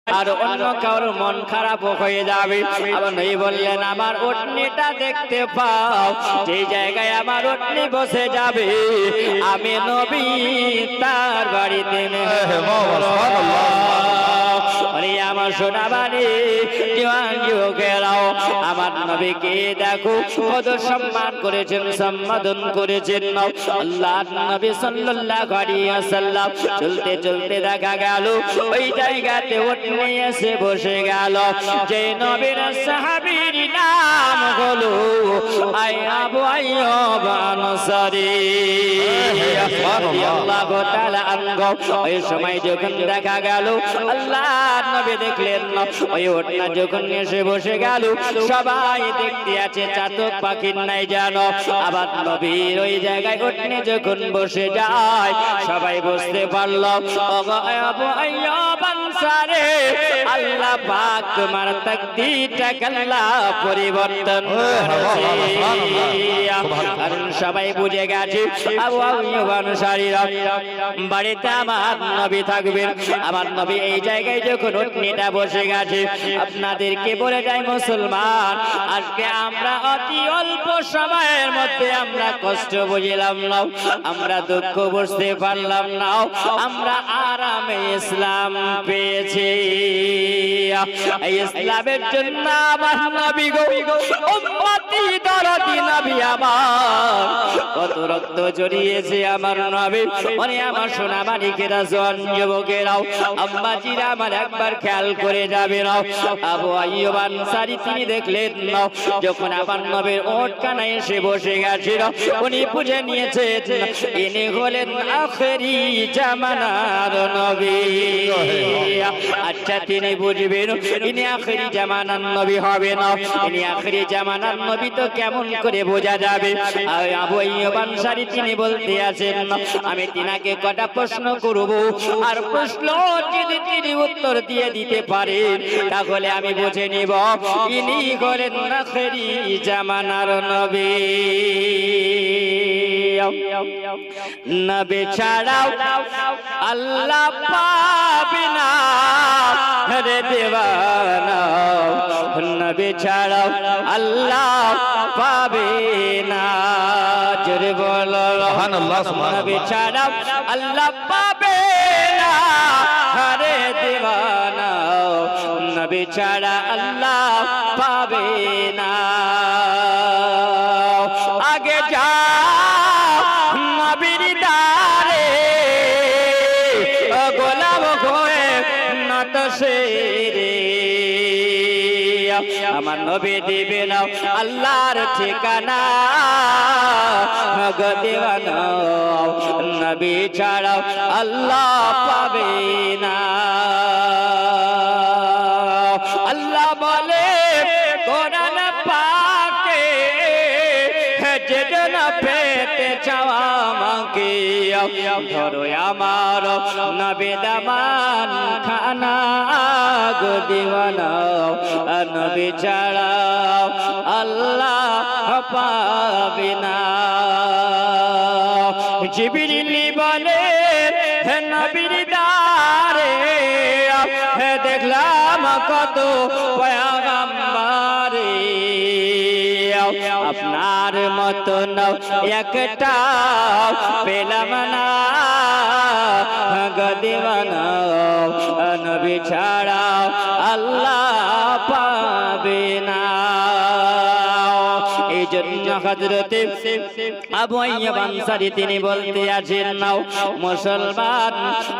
আর অন্য কারোর মন খারাপ হয়ে যাবে। আবার নবী বললেন আমার উটনিটা দেখতে পাও, যে জায়গায় আমার উটনি বসে যাবে আমি নবী তার বাড়িতে আমার সোনাবাড়ি জওয়ান যুবকেরাও আমার নবীকে দেখো কত সম্মান করেছেন, সম্বোধন করেছেন। আল্লাহর নবী সাল্লাল্লাহু আলাইহি ওয়াসাল্লাম চলতে চলতে দেখা গেল ওই জায়গাতে উটনি এসে বসে গেল। যে নবীর সাহাবীর নাম হলো আবু আইয়ুব আনসারী রাদিয়াল্লাহু তাআলা আনহু। ওই সময় যখন দেখা গেল আল্লাহর নবী দেখলেন ওই উটনা যখন এসে বসে গেল সবাই দেখতে আছে চাতক পাখির নাই জানো। আবার নবীর ওই জায়গায় উটনি যখন বসে যায় সবাই বুঝতে পারলো আবু আইয়ুব আনসারী আল্লাহ পাক তোমার তাকদীরটাকে আল্লাহ পরিবর্তন করেছে। কারণ সবাই বুঝে গেছে আবু আইয়ুব আনসারীরা বাড়িতে আমার নবী থাকবেন। আমার নবী এই জায়গায় যখন উটনিটা বসে গেছে আপনাদেরকে বলে যাই মুসলমান, আজকে আমরা অতি অল্প সময়ের মধ্যে আমরা কষ্ট বুঝলাম না, আমরা দুঃখ বুঝতে পারলাম না, আমরা আরামে ইসলাম পেয়েছি। এই ইসলামের জন্য আমার নবী গো উম্মতি দরদি নবী আমার কত রক্ত জড়িয়েছে আমার নবী। মানে আমার সোনা মানিকেরা জওয়ান যুবকেরাও আম্মাজিরা আমার একবার খেয়াল করে যাবে না। আবু আইয়ুব আনসারী তিনি দেখলেন না যখন আমার নবীর ওটখানা এসে বসে গেছিল উনি বুঝে নিয়েছেন ইনি হলেন আখেরি জামানার নবী। আচ্ছা তিনি বুঝবেন ইনি আখেরি জামানার নবী হবে না, ইনি আখেরি জামানার নবী তো কেমন করে বোঝা যাবে? আবু আইয়ুব আনসারী তিনি বলতে আছেন আমি তিনাকে কটা প্রশ্ন করব, আর প্রশ্ন যদি তিনি উত্তর দিয়ে দিতে পারেন তাহলে আমি বুঝে নিব ইনি হলেন আখেরি জামানার নবী। নবী ছাড়াও আল্লাহ পাবে না রে দেওয়ানা, নবী ছাড়াও আল্লাহ পাবে না। জোরে বলো সুবহানাল্লাহ। নবী ছাড়াও আল্লাহ পাবে না রে দেওয়ানা, নবী ছাড়া আল্লাহ পাবে না। আগে যা নবীর দারে গোলাম হয়ে নত সেরে আমার নবী দিবে না আল্লাহর ঠিকানা গো দেওয়ানা, নবী ছাড়া আল্লাহ পাবে না। আল্লাহ বলে কোরআন পাকে যেন পেতে চাওয়া আমাকে ধরো আমার নবী দামান খানা গো দেওয়ানা, নবী ছাড়া আল্লাহ পাবে না। জিবরিল বলে হে নবীর দারে দেখলাম কত পয়গম্বরে আপনার মতন একটা পেলাম না গো দেওয়ানা, নবী ছাড়া আল্লাহ পাবে না। এই জন্য হযরতে আবু আইয়ুব আনসারী তিনি বলতে আছেন নাও মুসলমান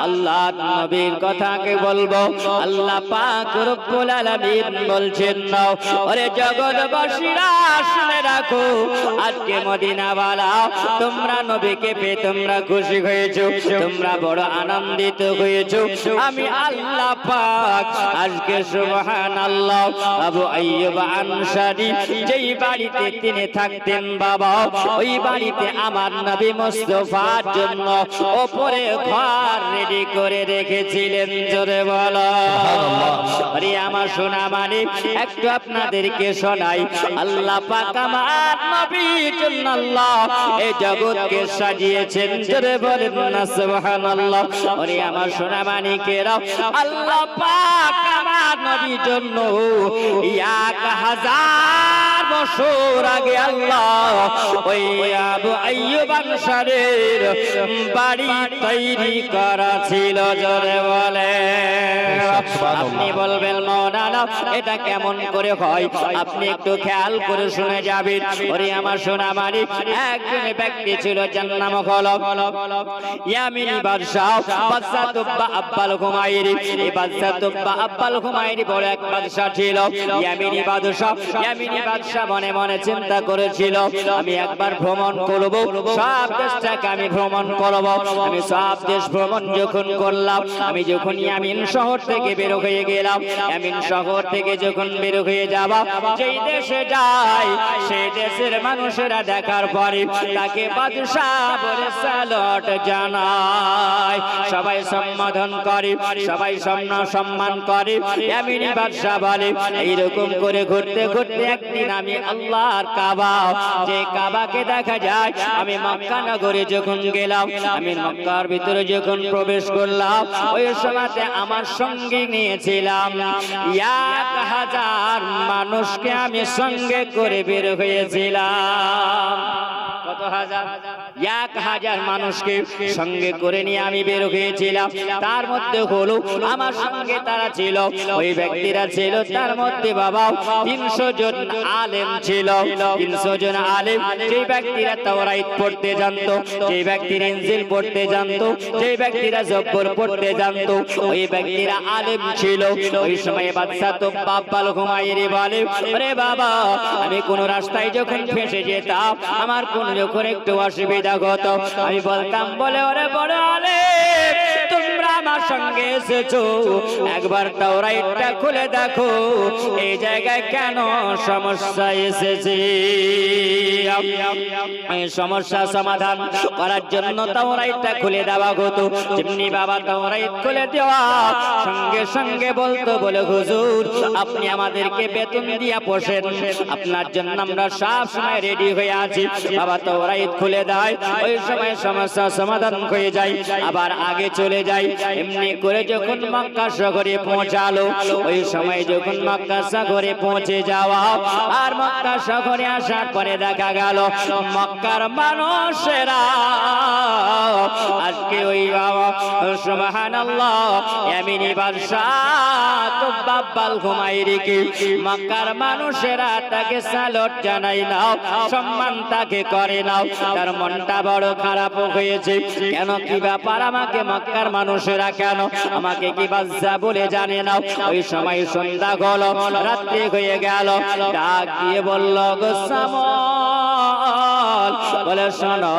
আল্লাহর নবীর কথাকে বলবো। আল্লাহ পাক রব্বুল আলামিন বলছেন নাও ওরে জগৎবাসীরা শুনে রাখো আজকে মদিনাওয়ালা তোমরা নবীকে পেয়ে তোমরা খুশি হয়েছো, তোমরা বড় আনন্দিত হয়েছো। আমি আল্লাহ পাক আজকে সুবহানাল্লাহ আবু আইয়ুব আনসারী যেই বাড়িতে তিনি থাকতেন বাবা ওই বাড়িতে আমার নবী মুস্তাফার জন্য উপরে ঘর রেডি করে রেখেছিলেন। জোরে বলো আরে আমার সোনা মানে একটু আপনাদেরকে শোনাই। আল্লাহ পাক আমার নবীর জন্য আল্লাহ এই জগৎকে সাজিয়েছেন। জোরে বলেন না সুবহানাল্লাহ। আরে আমার সোনা মানিকেরা আল্লাহ পাক জন্য 1000 বছর আগে আল্লাহ ওই আবু আইয়ুব আনসারীর বাড়ি তৈরি করা ছিল। জোরে বলে আপনি বলবেন মাওলানা এটা কেমন করে হয়? আপনি একটু খেয়াল করে শুনে যাবেন। ওরে আমার সোনা মারি, একজন ব্যক্তি ছিল যার নাম হলো ইয়ামিনী বাদশাহ তুব্বা আব্বাল হুমায়রি। এই বাদশাহ তুব্বা আব্বাল হুমায়রি বড় এক বাদশাহ ছিল। ইয়ামিনী বাদশাহ মনে মনে চিন্তা করেছিল আমি একবার ভ্রমণ করব, সব দেশটাকে আমি ভ্রমণ করব। আমি সব দেশ ভ্রমণ যখন করলাম, আমি যখন ইয়ামিন শহর থেকে বের হয়ে গেলাম, ইয়ামিন শহর থেকে যখন বের হয়ে যাব, যেই দেশে যাই সেই দেশের মানুষেরা দেখার পরে তাকে বাদশাহ বলে সালাত জানায়, সবাই সম্বোধন করে, সবাই সম্মান করে। ইয়ামিনী বাদশাহ বলে এইরকম করে ঘুরতে ঘুরতে একদিন আমি আল্লাহর কাবা, যে কাবাকে দেখা যায়, আমি মক্কা নগরে যখন গেলাম, আমি মক্কার ভিতরে যখন প্রবেশ করলাম, ওই সময়তে আমার সঙ্গে নিয়েছিলাম 1000 মানুষকে আমি সঙ্গে করে বের হয়েছিলাম। কত হাজার? 1000 মানুষকে সঙ্গে করে নিয়ে আমি বের হয়েছিলাম। তার মধ্যে হলো আমার সঙ্গে তারা ছিল, ওই ব্যক্তিরা ছিল, তার মধ্যে বাবা 300 জন আলেম ছিল। 300 জন আলেম, যে ব্যক্তিরা তাওরাত পড়তে জানতো, যে ব্যক্তিরা ইনজিল পড়তে জানতো, যে ব্যক্তিরা জব্বর পড়তে জানতো, ওই ব্যক্তিরা আলেম ছিল। ওই সময় বাদশাহ তুব্বা আব্বাল হুমায়রি বলে আরে বাবা, আমি কোন রাস্তায় যখন ফেঁসে যেতাম, আমার কোন যখন একটু অসুবিধা হতো, আমি বলতাম বলে ওরে বড় আলেম তোমরা আমার সঙ্গে এসেছো, একবার তাওরাতটা খুলে দেখো এই জায়গায় কেন সমস্যা এসেছে। এই সমস্যা সমাধান করার জন্য তাওরাতটা খুলে দেওয়া হতো। যেমনি বাবা তাওরাত খুলে দেওয়া সঙ্গে সঙ্গে বলতো বলে হুজুর আপনি আমাদেরকে বেতন দিয়া পোষেন, আপনার জন্য আমরা সব সময় রেডি হয়ে আছি। বাবা তাওরাত খুলে দেয়, ওই সময় সমস্যা সমাধান হয়ে যায়, আবার আগে চলে যায়। এমনি করে যখন মক্কা শহরে পৌঁছালো, ওই সময় যখন মক্কা শহরে পৌঁছে যাওয়া, আর মক্কা শহরে আসার পরে দেখা গেল মক্কার মানুষেরা আজকে ওই বাবা সুবহানাল্লাহ ইয়ামিনী বাদশাহ তুব্বা আব্বাল হুমায়রিকে মক্কার মানুষেরা তাকে সালাত জানাই নাও, সম্মান তাকে করে নাও। তার মনটা বড় খারাপ হয়েছে, কেন কি ব্যাপার, আমাকে মক্কার মানুষেরা কেন আমাকে কি বাদশাহ বলে জানে না। ওই সময় সন্ধ্যা হলো, রাত্রি হয়ে গেল, ডাক দিয়ে বলল গো সামল, বলে শোনো,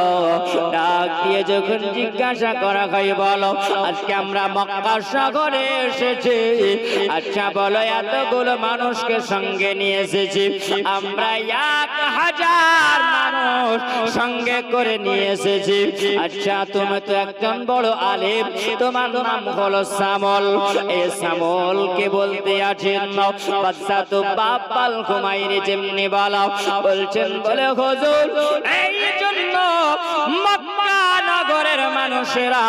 ডাক দিয়ে যখন জিজ্ঞাসা করা হয় বলো আজকে আমরা মক্কা শহরে এসেছি, আচ্ছা বলো এতগুলো মানুষকে সঙ্গে নিয়ে এসেছি, আমরা 1000 মানুষ সঙ্গে করে নিয়ে এসেছি, আচ্ছা তুমি তো একজন বড় আলেম, তোমার নাম হলো সামল, এই সামলকে বলতে আছেন না বাদশাহ তুব্বা আব্বাল হুমায়রি যেমনি বলা বলছেন বলে হুজুর এই জন্য মক্কা নগরের মানুষেরা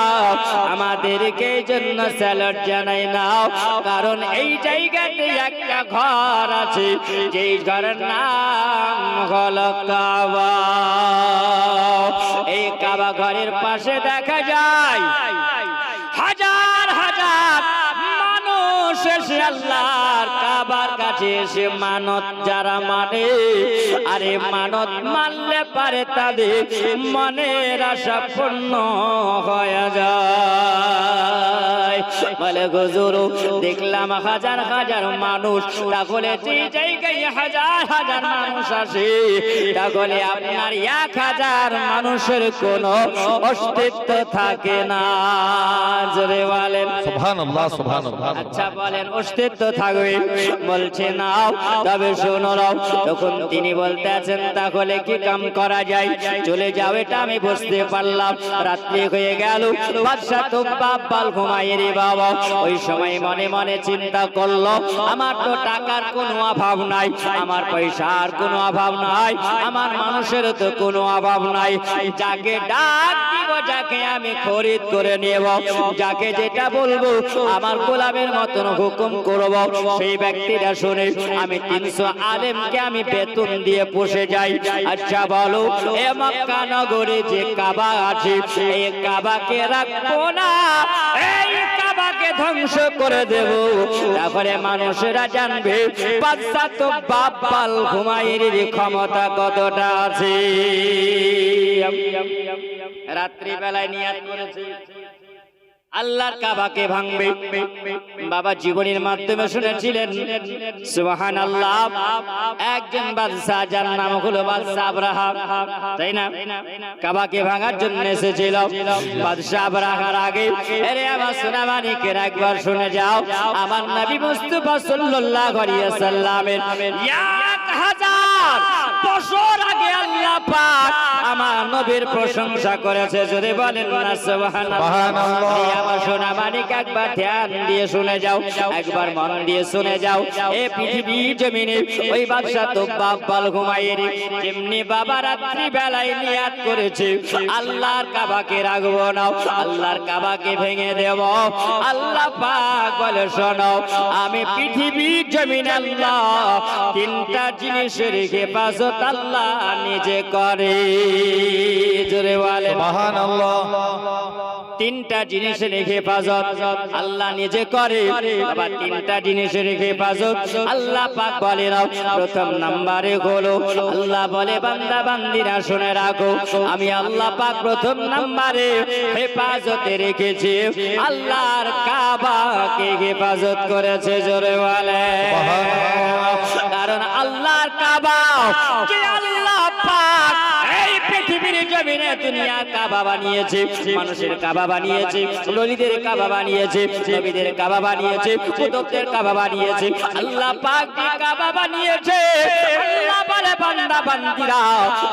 আমাদেরকে এই জন্য সালাত জানাই নাও, কারণ এই জায়গাতে একটা ঘর আছে, যেই ঘরের নাম হলো কাবা। এই কাবা ঘরের পাশে দেখা যায় হাজার হাজার মানুষ এসে আল্লাহর কাবার কাছে এসে মানত যারা মানে, আরে মানত মানলে পারে তাদের মনের আশা পূর্ণ হয়ে যায়। বলে হুজুর দেখলাম হাজার হাজার মানুষ, তাহলে যে জায়গায় হাজার হাজার মানুষ আসে, তাহলে আপনার 1000 মানুষের কোনো অস্তিত্ব থাকে না। জোরে বলেন সুবহানাল্লাহ সুবহানাল্লাহ। আচ্ছা বলেন অস্তিত্ব থাকবে? বলছে না, তবে শোনো নাও। তখন তিনি বলতে আছেন তাহলে কি কাম করা যায়, চলে যাও, এটা আমি বুঝতে পারলাম। রাত্রি হয়ে গেল, বাদশাহ তুব্বা আব্বাল হুমায়রি বাবা ওই সময় মনে মনে চিন্তা করলো আমার তো টাকার কোনো অভাব নাই, আমার পয়সার কোনো অভাব নাই, আমার মানুষের তো কোনো অভাব নাই, যাকে ডাক দিব, যাকে আমি খরিদ করে নেব, যাকে যেটা বলবো আমার গোলামের মতন হুকুম করব সেই ব্যক্তিরা শুনে আমি 300 আলেমকে আমি বেতন দিয়ে পুষে যাই। আচ্ছা বলো এ মক্কা নগরে যে কাবা আছে এই কাবাকে রাখবো না, এই কাবাকে ধ্বংস করে দেব, তারপরে মানুষেরা জানবে বাদশা তো বাপ্পাল ঘুমাইয়ের ক্ষমতা কতটা আছে। রাত্রি বেলায় নিয়াত করেছে আল্লাহর কাবাকে ভাঙবে। বাবা জীবনের মাধ্যমে শুনেছিলেন সুবহানাল্লাহ, একজন বাদশা যার নাম হলো বাদশা আবরাহা, তাই না? কাবাকে ভাঙার জন্য এসেছিল বাদশা আবরাহার আগে। আরে আমার সোনা মানিকের একবার শুনে যাও, আমার নবী মুস্তাফা সাল্লাল্লাহু আলাইহি ওয়াসাল্লামের 1000 বছর আগে আল্লাহ পাক আমার নবীর প্রশংসা করেছে। যদি বলেন না সুবহানাল্লাহ। আমার সোনা মানিক একবার ধ্যান দিয়ে শুনে যাও, একবার মন দিয়ে শুনে যাও। এই পৃথিবী জমিনে ওই বাদশা তো বাপ্পাল ঘুমাইয়ের যেমনি বাবা রাত্রি বেলায় নিয়াত করেছে আল্লাহর কাবাকে রাখবো না, আল্লাহর কাবাকে ভেঙে দেব। আল্লাহ পাক বলে শোনো, আমি পৃথিবী জমিনে আল্লাহ 3টা জিনিসের হেফাজত আল্লাহ নিজে করে। জোরে বলে সুবহানাল্লাহ। 3টা জিনিসের হেফাজত আল্লাহ নিজে করে। বাবা 3টা জিনিসের হেফাজত আল্লাহ পাক বলে না। প্রথম নম্বরে হলো আল্লাহ বলে বান্দা বান্দিরা শুনে রাখো, আমি আল্লাহ পাক প্রথম নম্বরে হেফাজতে রেখেছি আল্লাহর কাবাকে হেফাজত করেছে। জোরে বলে কারণ আল্লাহর কাবা যে আল্লাহ পাক এই পৃথিবীর জমিনে দুনিয়া কাবা বানিয়েছে, মানুষের কাবা বানিয়েছে, নবীদের কাবা বানিয়েছে, নবীদের কাবা বানিয়েছে, কুতুবদের কাবা বানিয়েছে, আল্লাহ পাক যে কাবা বানিয়েছে। আল্লাহ বলে বান্দা বান্দিরা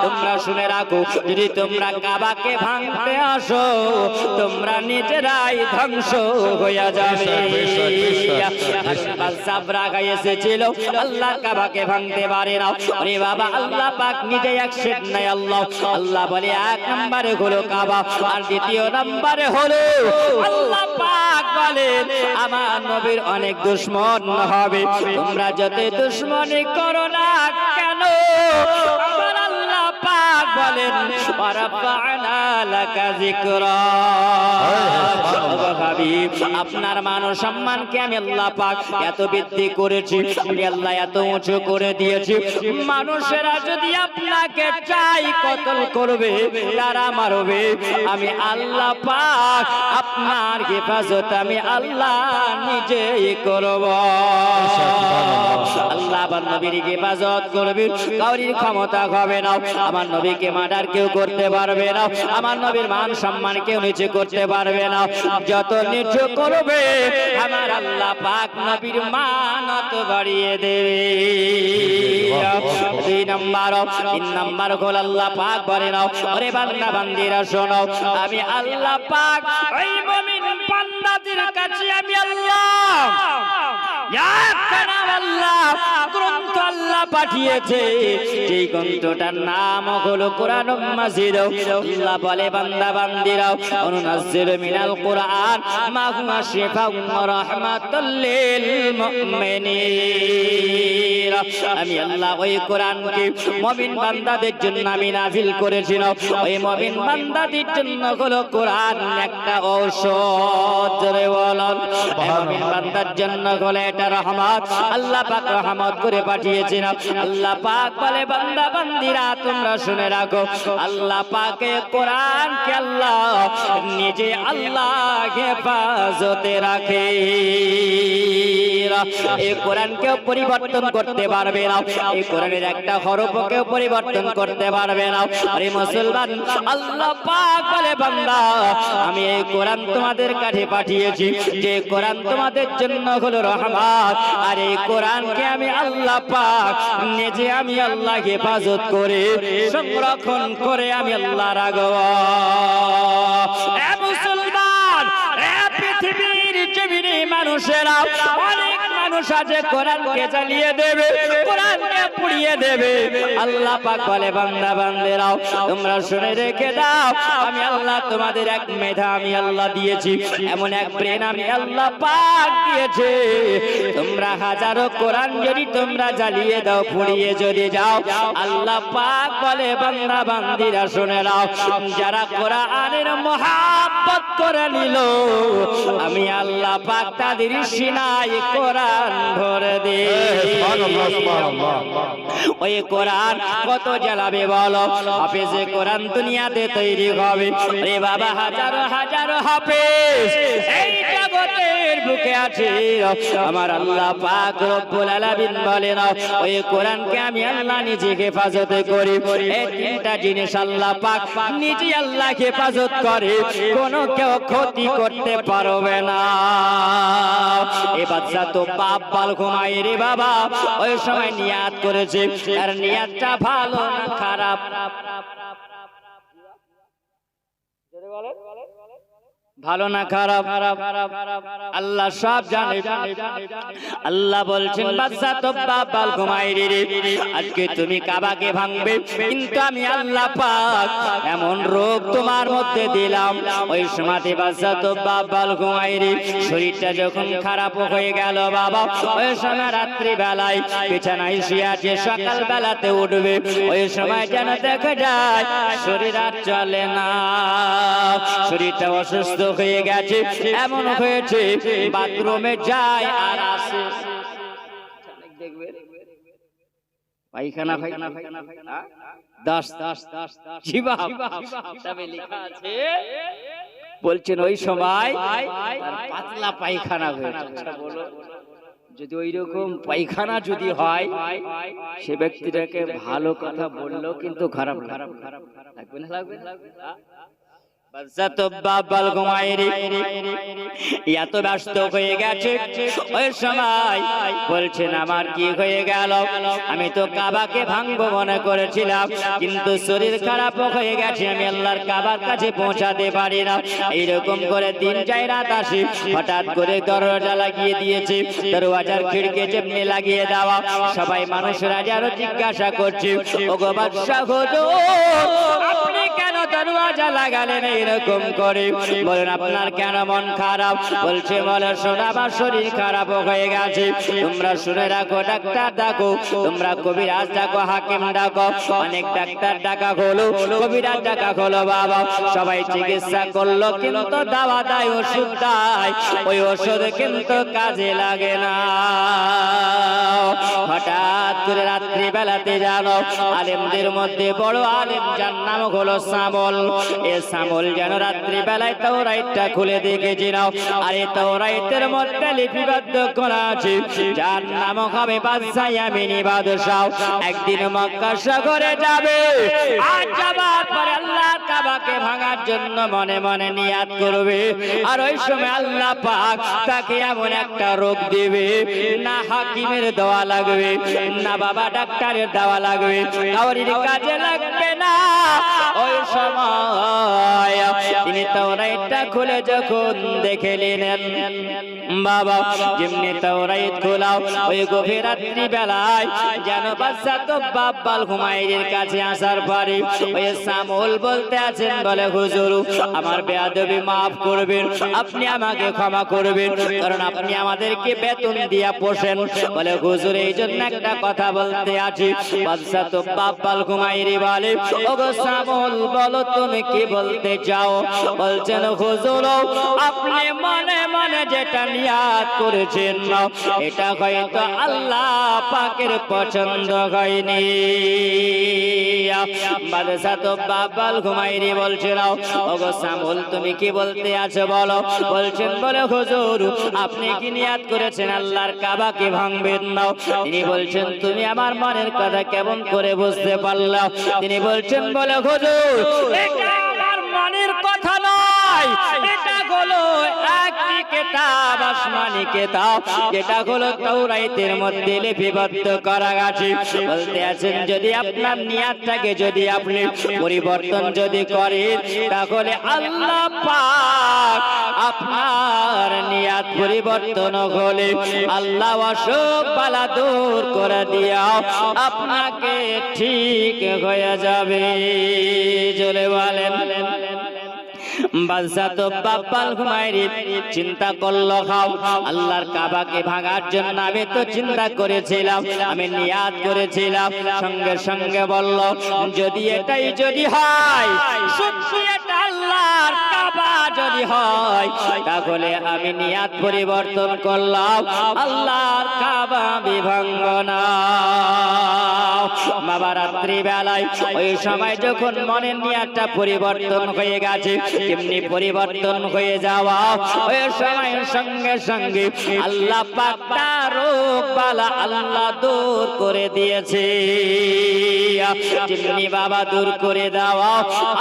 তোমরা শুনে রাখো, যদি তোমরা কাবাকে ভাঙতে আসো তোমরা নিজেরাই ধ্বংস হয়ে যাবে। বাদশা এসেছিল আল্লাহর কাবাকে ভাঙতে পারে না। আরে বাবা আল্লাহ পাক নিজে অ্যাকশন নেয়। আল্লাহ বলে 1 নম্বরে হলো কাবা, আর 2য় নম্বরে হলো আল্লাহ পাক বলে আমার নবীর অনেক দুশমন হবে, তোমরা যত দুশমনি করো না কেন আমার আল্লাহ পাক বলেন ওয়ারাফা'না লাকা যিকরা। আপনার মান ও সম্মানকে আমি আল্লাহ পাক এত বৃদ্ধি করেছি, আমি আল্লাহ এত উঁচু করে দিয়েছি, মানুষেরা যদি আপনাকে চাই কতল করবে, তারা মারবে, আমি আল্লাহ পাক আপনার হেফাজত আমি আল্লাহ নিজেই করব। আল্লাহ আমার নবীর হেফাজত করবে, কাউরির ক্ষমতা হবে না, আমার নবীকে মার্ডার কেউ করতে পারবে না, আমার নবীর মান সম্মান কেউ নিচু করতে পারবে না। যত নিচু করবে আমার আল্লাহ পাক নবীর মান তত বাড়িয়ে দেবে। 2 নম্বর 3 নম্বর হল আল্লাহ পাক বলে নাও, ওরে বান্দা বান্দিরা শোনো, আমি আল্লাহ পাক ওই মুমিন বান্দাদের কাছে আমি আল্লাহ গ্রন্থ আল্লাহ পাঠিয়েছে, যে গ্রন্থটার নাম হলো কোরআন মাজিদ। আল্লাহ বলে বান্দা বান্দিরা অনুনাজ্জিলু মিনাল কোরআন মা হুয়া শিফাউন ওয়া রাহমাতুল লিল মুমিনিন। আমি আল্লাহ ওই কোরআনকে মুমিন বান্দাদের জন্য আমি নাযিল করেছিলাম। ওই মুমিন বান্দাদের জন্য হলো কোরআন একটা ঔষধ। জোরে বলুন মুমিন বান্দার জন্য হলো এটা রহমত, আল্লাহ পাক রহমত করে পাঠিয়েছেন। আল্লাহ পাক বলে বান্দা বান্দিরা তোমরা শুনে রাখো, আল্লাহ পাকে কোরআনকে আল্লাহ নিজে আল্লাহ হেফাজতে রাখে। এই কোরআনকে পরিবর্তন করতে পারবে না, এই কোরআনের একটা হরফকে পরিবর্তন করতে পারবে না। আরে মুসলমান আল্লাহ পাক বলে বান্দা আমি এই কোরআন তোমাদের কাছে পাঠিয়েছি, যে কোরআন তোমাদের জন্য হলো রহমত, আর এই কোরআনকে আমি আল্লাহ পাক নিজে আমি আল্লাহ হেফাজত করে সংরক্ষণ করে আমি আল্লাহ রাখব। এ মুসলমান, এ পৃথিবীর জমিনে মানুষেরা অনেক মানুষ আছে কোরআনকে জ্বালিয়ে দেবে, কোরআনকে পুড়িয়ে দেবে। আল্লাহ পাক বলে বান্দা বান্দেরাও তোমরা শুনে রেখে দাও, আমি আল্লাহ তোমাদের এক মেধা আমি আল্লাহ দিয়েছি, এমন এক ব্রেন আমি আল্লাহ পাক দিয়েছে। তোমরা হাজারো কোরআন যদি তোমরা জ্বালিয়ে দাও, পুড়িয়ে যদি যাও, আল্লাহ পাক বলে বান্দা বান্দিরা শুনে নাও, যারা কোরআনের মহব্বত করে নিল আমি আল্লাহ পাক তাদের সিনায় কোরআন ভরে দেই। ওই কোরআন কত জ্বালাবে বলো, হাফেজে কোরআন দুনিয়াতে তৈরি হবে রে বাবা, হাজারো হাজারো হাফেজ এই জগতের বুকে আছে। আমার আল্লাহ পাক রব্বুল আলামিন বলেন ওই কোরআনকে আমি আল্লাহ নিজে হেফাজত করি। এই তিনটা জিনিস আল্লাহ পাক নিজে আল্লাহ হেফাজত করে, কোনো কেউ ক্ষতি করতে পারবে না। এই বাচ্চা তো বাপ বাল ঘুমায় রে বাবা, ওই সময় নিয়াত করেছে, আর নিয়াতটা ভালো না খারাপ? ভালো না খারাপ? আল্লাহ সব জানে। আল্লাহ বলছেন বাদশা তো বাপ বাল ঘুমাই রে, আজকে তুমি কাবাকে ভাঙবে, কিন্তু আমি আল্লাহ পাক এমন রোগ তোমার মধ্যে দিলাম। ওই সময়তে বাদশা তো বাপ বাল ঘুমাই রে, শরীরটা যখন খারাপ হয়ে গেল বাবা, ওই সময় রাত্রি বেলায় বিছানায় শুয়ে আছে, সকাল বেলাতে উঠবে, ওই সময় যেন দেখা যায় শরীর আর চলে না, শরীরটা অসুস্থ হয়ে গেছে। এমন হয়েছে বাথরুমে যায় আর আসে, দেখবে পায়খানা বলছেন ওই সময় পাতলা পায়খানা হয়েছে। বলো যদি ওই রকম পায়খানা যদি হয়, সে ব্যক্তিটাকে ভালো কথা বললেও কিন্তু খারাপ লাগবে না, লাগবে না? এত ব্যস্ত হয়ে গেছে, ওই সময় বলছেন আমার কি হয়ে গেল, আমি তো কাবাকে ভাঙবো মনে করেছিলাম, কিন্তু শরীর খারাপ হয়ে গেছে, আমি আল্লাহর কাবার কাছে পৌঁছাতে পারি না। এইরকম করে দিন যায় রাত আসি, হঠাৎ করে দরজা লাগিয়ে দিয়েছে, দরওয়াজার খিড়কি যেমনি লাগিয়ে দেওয়া, সবাই মানুষরা যেন জিজ্ঞাসা করছে ওগো বাদশা হুজুর আপনি কেন দরওয়াজা লাগালেন এরকম করে? বলেন আপনার কেন মন খারাপ? বলছে বলে শোনা আমার শরীর খারাপ হয়ে গেছে, তোমরা শুনে রাখো, ডাক্তার ডাকো, তোমরা কবিরাজ ডাকো, হাকিম ডাকো, অনেক ডাক্তার ডাকা হলো, কবিরাজ ডাকা হলো বাবা, সবাই চিকিৎসা করলো, কিন্তু দাওয়া দেয়, ওষুধ দেয়, ওই ওষুধ কিন্তু কাজে লাগে না। হঠাৎ করে রাত্রি বেলাতে জানো আলেমদের মধ্যে বড় আলেম যার নাম হলো সামল, এ সামল যেন রাত্রি বেলায় তাওরাইতটা খুলে দেখেছি নাও, আর এই তাওরাইতের মধ্যে লিপিবদ্ধ করা আছে যার নাম হবে বাদশা ইয়ামিনী বাদশাহ। একদিন মক্কা শহরে যাবে, আর যাবার পরে আল্লাহর কাবাকে ভাঙার জন্য মনে মনে নিয়াত করবে, আর ওই সময় আল্লাহ পাক তাকে এমন একটা রোগ দিবে, না হাকিমের দোয়া লাগবে, না বাবা ডাক্তারের দোয়া লাগবে, কাউরির কাজে লাগবে না। ওই সময় তিনি তাওরাইতটা খুলে যখন দেখে নিলেন বাবা, যেমনি তাওরাইত খোলাও, ওই গভীর রাত্রি বেলায় যেন বাদশা তো বাপ বাল হুমায়ুনের কাছে আসার পরে ওই সামল বলতে আছেন, বলে হুজুর আমার বেয়াদবি মাফ করবেন, আপনি আমাকে ক্ষমা করবেন, কারণ আপনি আমাদেরকে বেতন দিয়া পোষেন। বলে হুজুর এই জন্য একটা কথা বলতে আছি। বাদশা তো বাপ বাল হুমায়ুন বলে ওগো সামল বলো তুমি কি বলতে চাও? বলছেন হুজুর আপনি মনে মনে যেটা নিয়াত করেছেন এটা হয়তো আল্লাহ পাকের পছন্দ হয়নি। বাদশা তো বাপ বাল হুমায়ুন বলছেন ওগো সামল তুমি কি বলতে আছো বলো? বলছেন বলে হুজুর আপনি কি নিয়াত করেছেন আল্লাহর কাবাকে ভাঙবেন না? তিনি বলছেন তুমি আমার মনের কথা কেমন করে বুঝতে পারলা? তিনি বলছেন বলে হুজুর এটা আমার মনের কথা নয়, এটা হলো একটি কিতাব আসমানি কিতাব যেটা হলো তাওরাতের মধ্যে লিপিবদ্ধ করা আছে। বলতে আছেন যদি আপনার নিয়তটাকে যদি আপনি পরিবর্তন যদি করেন তাহলে আল্লাহ পাক আপনার নিয়ত পরিবর্তন হলে আল্লাহ অসুখ বালা দূর করে দিয়া আপনাকে ঠিক হয়ে যাবে। চলে বলেন বাদশা তো বাপ্পাল ঘুমাইরি চিন্তা করলো খাও আল্লাহর কাবাকে ভাঙার জন্য আমি তো চিন্তা করেছিলাম, আমি নিয়াত করেছিলাম। সঙ্গে সঙ্গে বলল যদি এটাই যদি হয়, সত্যি এটা আল্লাহর কাবা যদি হয় তাহলে আমি নিয়াত পরিবর্তন করলাম, আল্লাহর কাবা বিভঙ্গ না। বাবা রাত্রি বেলায় ওই সময় যখন মনের নিয়াতটা পরিবর্তন হয়ে গেছে, যেমনি পরিবর্তন হয়ে যাওয়া ওই সময় সঙ্গে সঙ্গে আল্লাহ পাক তার রোগ বালা আল্লাহ দূর করে দিয়েছে। যেমনি বাবা দূর করে দেওয়া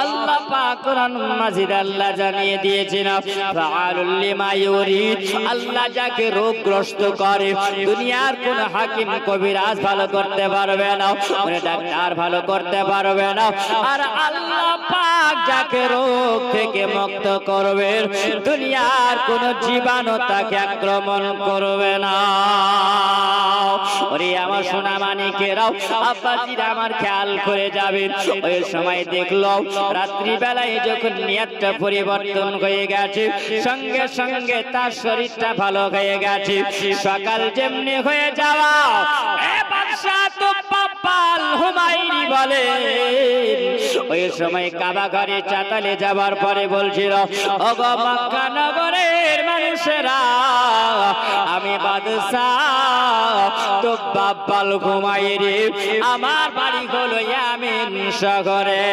আল্লাহ পাক কোরআন মাজিদ আল্লাহ জানিয়ে দিয়েছেন ফাআলুল লিমা ইউরিদ, আল্লাহ যাকে রোগগ্রস্ত করে দুনিয়ার কোন হাকিম কবিরাজ ভালো করতে পারবে না, কোন ডাক্তার ভালো করতে পারবে না। আর আল্লাহ পাক যাকে রোগ থেকে মুক্ত করবে দুনিয়ার কোন জীবাণু তাকে আক্রমণ করবে না। ওরে আমার সোনা মানিকেরাও আব্বাজিরা আমার খেয়াল করে যাবেন। ওই সময় দেখলো রাত্রি বেলায় যখন নিয়তটা পরিবর্তন হয়ে গেছে সঙ্গে সঙ্গে তার শরীরটা ভালো হয়ে গেছে। সকাল যেমনি হয়ে যাওয়া এ বাদশা তো বাপ্পাল হুমায়ুনি বলে ওই সময় কাবা ঘরে চাতালে যাবার পরে বলছিল ওগো মক্কা নগরের মানুষেরা, আমি বাদশা তো বাপ্পাল হুমায়ুনি, আমার বাড়ি হলো ইয়ামিন শহরে।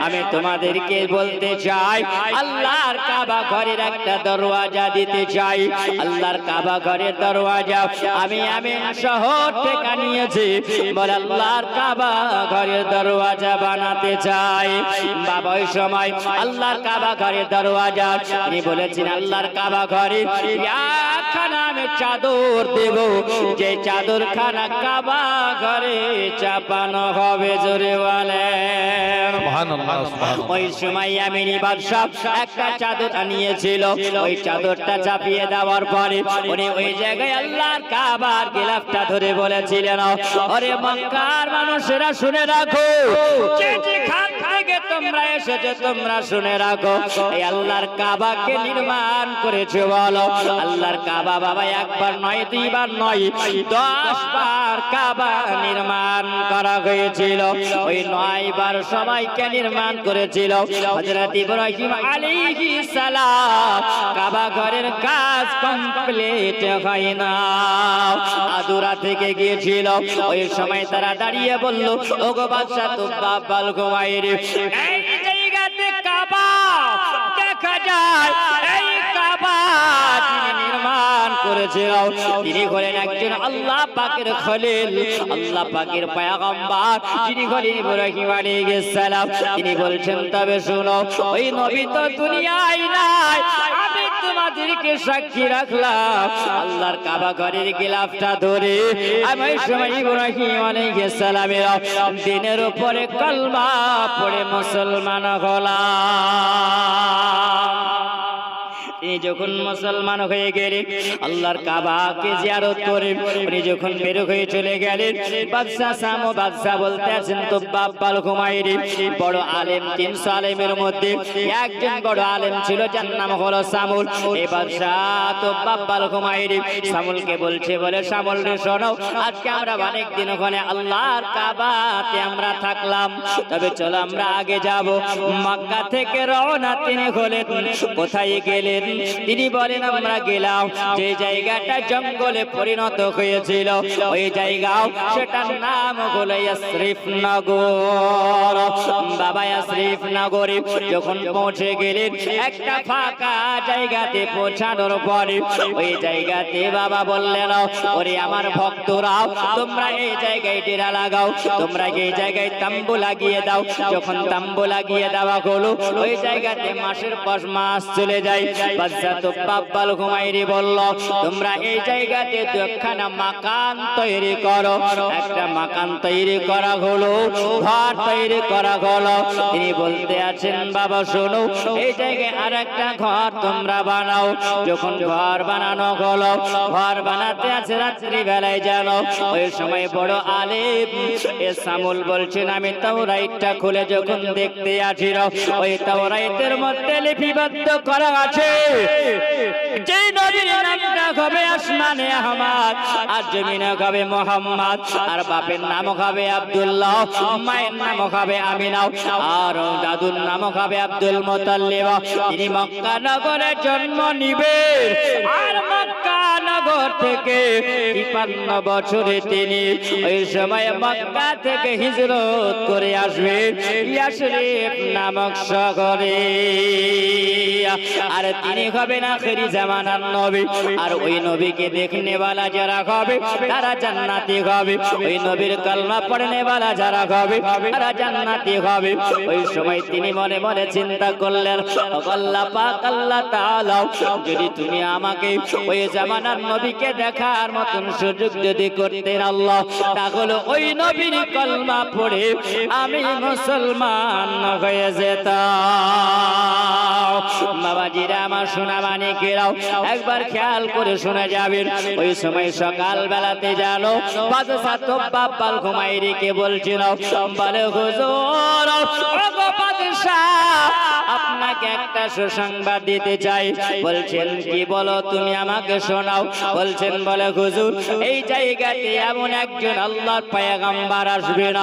আমি তোমাদেরকে বলতে চাই আল্লাহর কাবা ঘরের একটা দরওয়াজা দিতে চাই। আল্লাহর কাবা ঘরের দরওয়াজা আমি ইয়ামিন শহর থেকে নিয়েছি, বলে আল্লাহর কাবা ঘরের দরওয়াজা বানাতে চাই। বাবা ওই সময় আল্লাহর কাবা ঘরের দরওয়াজা তিনি বলেছেন আল্লাহর কাবা ঘরে একখানা আমি চাদর দেব, যে চাদর খানা কাবা ঘরে চাপানো হবে। জোরে বলে ওই সময় ইয়ামিনী বাদশা একটা চাদর আনিয়েছিল, ওই চাদরটা চাপিয়ে দেওয়ার পরে উনি ওই জায়গায় আল্লাহর কাবার গিলাফটা ধরে বলেছিলেন ওরে মক্কার মানুষেরা শুনে রাখো, যেখান থেকে তোমরা এসেছো তোমরা শুনে রাখো, এই আল্লাহর কাবাকে নির্মাণ করেছে বলো আল্লাহর কাবা বাবা একবার নয় দুইবার নয় 10 বার কাবা নির্মাণ করা হয়েছিল। ওই 9 বার সবাইকে নির্মাণ করেছিল হযরত ইব্রাহিম আলাইহিস সালাম। কাবা ঘরের কাজ কমপ্লিট হয় না, আধুরা থেকে গিয়েছিল। ওই সময় তারা দাঁড়িয়ে বলল ওগো বাদশা তো বাপ্পাল হুমায়ুনি, এই জায়গাতে কাবা দেখা যায়, এই কাবা যিনি নির্মাণ করেছিল তিনি হলেন একজন আল্লাহ পাকের খলিল, আল্লাহ পাকের পয়গম্বর, যিনি হলেন ইব্রাহিম আলাইহিস সালাম। তিনি বলছেন তবে শুনো ওই নবী তো দুনিয়ায় নাই, আমি তোমাদেরকে সাক্ষী রাখলাম আল্লাহর কাবা ঘরের গিলাফটা ধরে আমি ওই সময় ইব্রাহিম আলাইহিস সালামের দিনের উপরে কলমা পড়ে মুসলমান হলাম। তিনি যখন মুসলমান হয়ে গেলেন আল্লাহর কাবাকে জিয়ারত করে উনি যখন বের হয়ে চলে গেলেন বাদশা সামো বাদশা বলতে আছেন তো বাপ্পাল হুমায়ুনি বড় আলেম, 300 আলেমের মধ্যে একজন বড় আলেম ছিল যার নাম হলো সামুল। এই বাদশা তো বাপ্পাল হুমায়ুনি সামুলকে বলছে বলে সামুল রে শোনো, আজকে আমরা অনেক দিন ওখানে আল্লাহর কাবাতে আমরা থাকলাম, তবে চলো আমরা আগে যাব। মক্কা থেকে রওনা তিনি হলেন, কোথায় গেলেন? তিনি বলেন আমরা গেলাম যে জায়গাটা জঙ্গলে পরিণত হয়েছিল ওই জায়গাও সেটার নাম হলো ইয়াসরিফ নগর। বাবা ইয়াসরিফ নগরে যখন পৌঁছে গেলেন একটা ফাঁকা জায়গাতে পৌঁছানোর পরে ওই জায়গাতে বাবা বললেন ওরে আমার ভক্তরা তোমরা এই জায়গায় ডেরা লাগাও, তোমরা এই জায়গায় তাম্বু লাগিয়ে দাও। যখন তাম্বু লাগিয়ে দেওয়া হলো ওই জায়গাতে মাসের পর মাস চলে যায়, বাদশাহ বাব্বাল ঘুমাইরি বলল, তোমরা এই জায়গাতে দুখানা মাকান তৈরি করো। একটা মাকান তৈরি করা হলো, ঘর তৈরি করা হলো। তিনি বলতে আছেন, বাবা শোনো, এই জায়গায় আর একটা ঘর তোমরা বানাও। যখন ঘর বানানো হলো, ঘর বানাতে আছে রাত্রি বেলায় জানো, ওই সময় বড় আলেম সামুল বলছেন, আমি তাওরাইতটা খুলে যখন দেখতে আসিল, ওই তাওরাইতের মধ্যে লিপিবদ্ধ করা আছে যে নবীর নামটা হবে আসমানে আহমদ, আর জমিনে হবে মোহাম্মদ, আর বাপের নাম হবে আব্দুল্লাহ, মায়ের নাম হবে আমিনা, আর দাদুর নাম হবে আব্দুল মুতাল্লিব। তিনি মক্কা নগরে জন্ম নিবেন, আর মক্কা নগর থেকে 53 বছরে তিনি ওই সময় মক্কা থেকে হিজরত করে আসবেন ইয়াসরিব নামক শহরে। আর তিনি হবেন আখেরি জামানার নবী। আর ওই নবীকে দেখনে वाला যারা হবে তারা জান্নাতি হবে। ওই নবীর কালমা পড়নে वाला যারা হবে তারা জান্নাতি হবে। ওই সময় তিনি মনে মনে চিন্তা করলেন, আল্লাহ পাক, আল্লাহ তাআলা, যদি তুমি আমাকে ওই জামানার নবীকে দেখার মতন সুযোগ যদি করতেন আল্লাহ, তাহলে ওই নবীর কালমা পড়ে আমি মুসলমান হয়ে যেতাম। বাবাজিরা আমার সোনা মানিকেরাও, একবার খেয়াল করে শুনে যাবেন। ওই সময় সকাল বেলাতে জানো বাদশাহ বাব্বাল ঘুমাইরিকে বলছিল, বলে হুজুর, ওগো বাদশাহ, আপনাকে একটা সুসংবাদ দিতে চাই। বলছেন, কি বলো তুমি, আমাকে শোনাও। বলছেন, বলে হুজুর, এই জায়গাতে এমন একজন আল্লাহর পয়গম্বর আসবেন,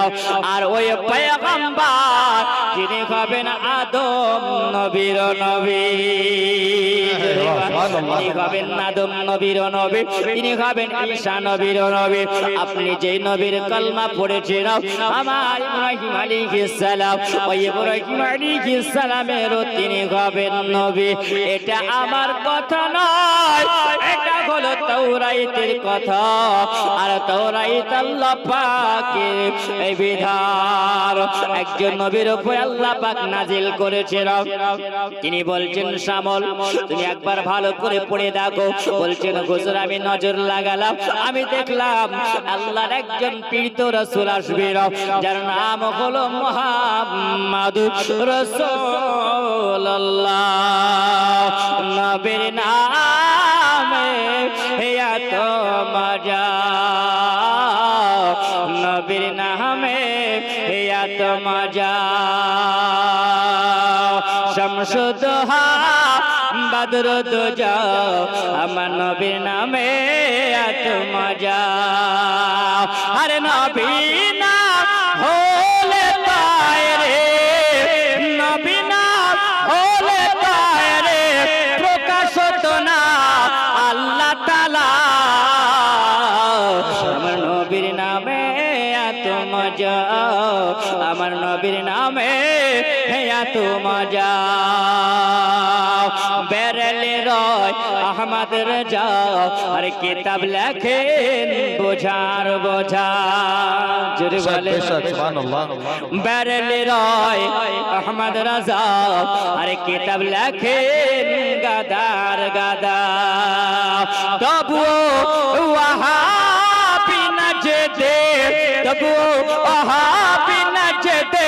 আর ওই পয়গম্বর যিনি হবেন আদম নবীর নবী, তিনি হবেন আদম নবীর নবী, তিনি হবেন ঈসা নবীর নবী। আপনি যে নবীর কলমা পড়েছেন আমার ইব্রাহিম আলাইহিস সালাম, ওই ইব্রাহিম আলাইহিস সালামেরও তিনি হবেন নবী। এটা আমার কথা নয়, এটা হলো তাওরাইতের কথা। আর তাওরাইত আল্লাহ পাকের এই বিধান একজন নবীর উপর আল্লাহ পাক নাজিল করেছেন। তিনি বলছেন, শামল, তুমি একবার ভালো করে পড়ে দেখো। বলছেন, হুজুর, আমি নজর লাগালাম, আমি দেখলাম আল্লাহর একজন পীড়িত রাসূল আসবেন, যার নাম হলো মুহাম্মাদুর রাসূলুল্লাহ। নবীর নামে এত মজা, নবীর নামে এত মজা। শামসুদ্দোহা বদরুদ্দোজা, আমার নবীর নামে এত মজা। আরে নবী না হলে পায় রে, নবী না হলে পায় রে, প্রকাশ হতো না আল্লাহ তাআলা। আমার নবীর নামে এত মজা, আমার নবীর নামে এত মজা। বেরেলে রয় আহমদ রাজা, আর কিতাব লেখেন বোঝার বোঝা। জোরে বলে সুবহানাল্লাহ। বেরেলে রয় আহমদ রাজা, আর কিতাব লেখেন গাদার গাদা। তবুও ওয়াহাবি না যেতে, তবুও ওয়াহাবি না যেতে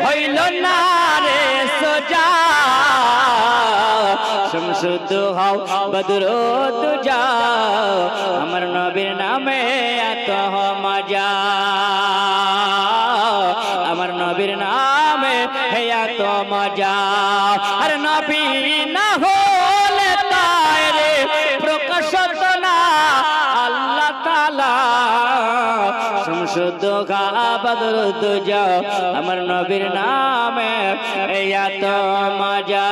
হইল না রে সোজা। শামসুদ্দোহা বদরুদ্দোজা, আমার নবীর নামে এত মজা, আমার নবীর নামে এত মজা। আর নবী না হলে তাই রে প্রকাশ হতো না আল্লাহ তাআলা। শামসুদ্দোহা বদরুদ্দোজা, আমার নবীর নামে এত মজা।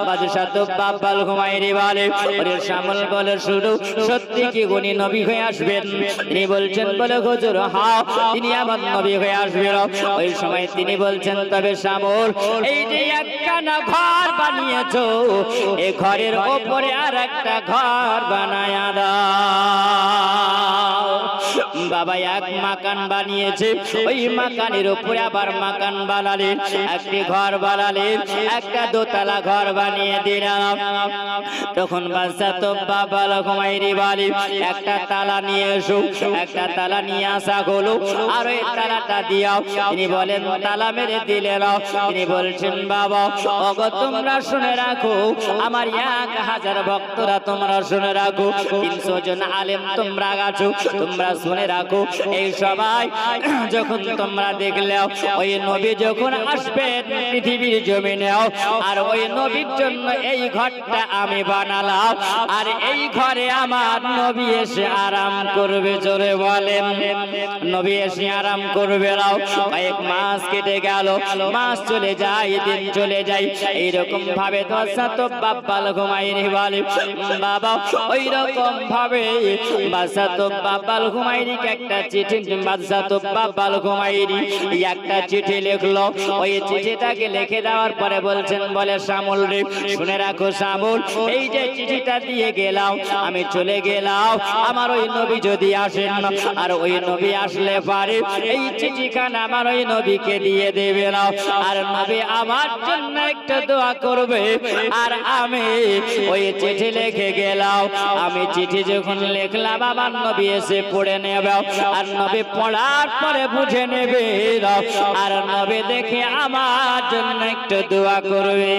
বাদশাহ বাব্বাল ঘুমাইরি বলে, ওরে শামল বলে, শুধু সত্যি কি উনি নবী হয়ে আসবেন? তিনি বলছেন, বলে হুজুর, হ্যাঁ, তিনি আমার নবী হয়ে আসবেন। ওই সময় তিনি বলছেন, তবে শামল, এই যে একখানা ঘর বানিয়েছো, এই ঘরের ওপরে আর একটা ঘর বানায়া দাও। বাবা এক মাকান বানিয়েছে, ওই মাকানের উপরে আবার মাকান বানালেন, একটি ঘর বানালেন, একটা দোতলা ঘর বানিয়ে দিলাম। তখন বাদশা তোব্বা বলল হুমায়রি বলে একটা তালা নিয়ে এসো, একটা তালা নিয়ে আসা হলো, আর ওই তালাটা দিয়াও। তিনি বলেন তালা মেরে দিলেন। তিনি বলছেন বাবা ওগো তোমরা শুনে রাখো, আমার 1000 ভক্তরা তোমরা শুনে রাখো, 300 জন আলেম তোমরা আছো, তোমরা শুনে রাখো। এই সবাই যখন তোমরা দেখলে ওই নবী যখন আসবেন পৃথিবীর জমিনে, আর ওই নবীর জন্য এই ঘরটা আমি বানালাম, আর এই ঘরে আমার নবী এসে আরাম করবে। জোরে বলেন নবী এসে আরাম করবে। কয়েক মাস কেটে গেল, মাস চলে যায়, দিন চলে যায়, এইরকম ভাবে বাদশা তোব্বা বলল হুমায়রি বলে বাবা ওই রকম ভাবে বাদশা তোব্বা বলল হুমায়রিকে একটা চিঠি, বাদশা তোব্বা বলল হুমায়রি একটা চিঠি লিখলো। ওই চিঠিটাকে লিখে দেওয়ার পরে বলছেন বলে শামুল রে শুনে রাখো শামুল, এই যে চিঠিটা দিয়ে গেলাম আমি চলে গেলাম, আমার ওই নবী যদি আসেন আর ওই নবী আসলে পারে এই চিঠিখানা আমার ওই নবীকে দিয়ে দেবে না, আর নবী আমার জন্য একটা দোয়া করবে। আর আমি ওই চিঠি লিখে গেলাম, আমি চিঠি যখন লিখলাম আমার নবী এসে পড়ে নেবে, আর নবী পড়ার পরে বুঝে নেবে, আর নবী দেখে আমার জন্য একটু দোয়া করবে।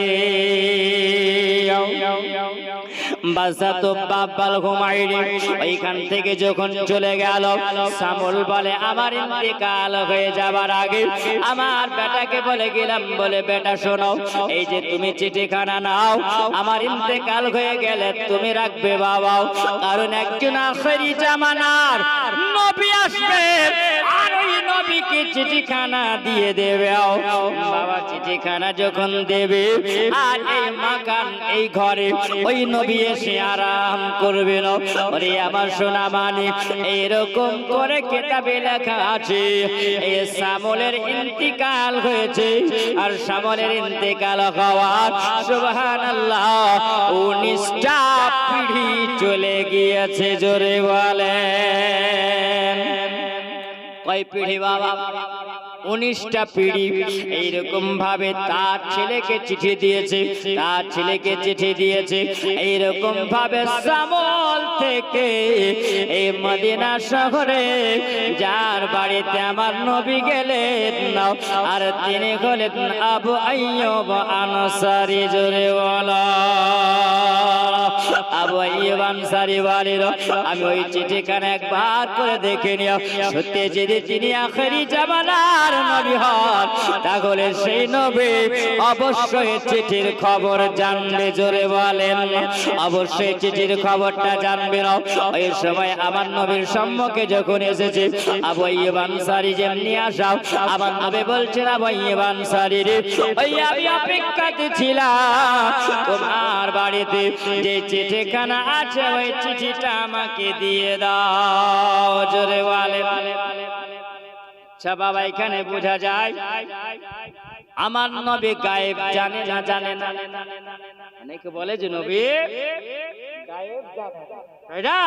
বাদশা তোব্বা বলল হুমায়রি ওইখান থেকে যখন চলে গেল, শামুল বলে আমার ইন্তেকাল হয়ে যাবার আগে আমার বেটাকে বলে গেলাম, বলে বেটা শোনো এই যে তুমি চিঠিখানা নাও, আমার ইন্তেকাল হয়ে গেলে তুমি রাখবে বাবা, কারণ একজন আখেরি জামানার নবী আসবে, আর ওই নবীকে চিঠিখানা দিয়ে দেবে। বাবা চিঠিখানা যখন দেবে আর এই মাকান এই ঘরে ওই নবী এসে আরাম করবে না। ওরে আমার সোনা মানে এইরকম করে কিতাবে লেখা আছে এই শামুলের ইন্তিকাল হয়েছে, আর শামুলের ইন্তিকাল হওয়ার সুবহানাল্লাহ 19টা পিঢ়ি চলে গিয়েছে। জোরে বলেন কয় পিঢ়ি বাবা? 19টা পিঢ়ি। এইরকম ভাবে তার ছেলেকে চিঠি দিয়েছে, তার ছেলেকে চিঠি দিয়েছে, এইরকম ভাবে শামল থেকে এই মদিনা শহরে যার বাড়িতে আমার নবী গেলেন আর তিনি হলেন আবু আইয়ুব আনসারী। জোরে বলা আবু আইয়ুব আনসারী বলেন আমি ওই চিঠিখানা একবার করে দেখে নিও, সত্যি যদি তিনি আখেরি জামানার নবী হন তাহলে সেই নবী অবশ্যই চিঠির খবর জানবে। জোরে বলেন অবশ্যই চিঠির খবরটা জানবে না। ওই সময় আমার নবীর সম্মুখে যখন এসেছে আবু আইয়ুব আনসারী যেমনি আসা, আমার নবী বলছেন আবু আইয়ুব আনসারী রে ওই আমি অপেক্ষাতে ছিলাম তোমার বাড়িতে যে চিঠিখানা আছে ওই চিঠিটা আমাকে দিয়ে দাও। জোরে বলেন আচ্ছা বাবা এখানে বোঝা যায় আমার নবী গায়েব জানে না, জানে না। অনেকে বলে যে নবী গায়েব জানে না,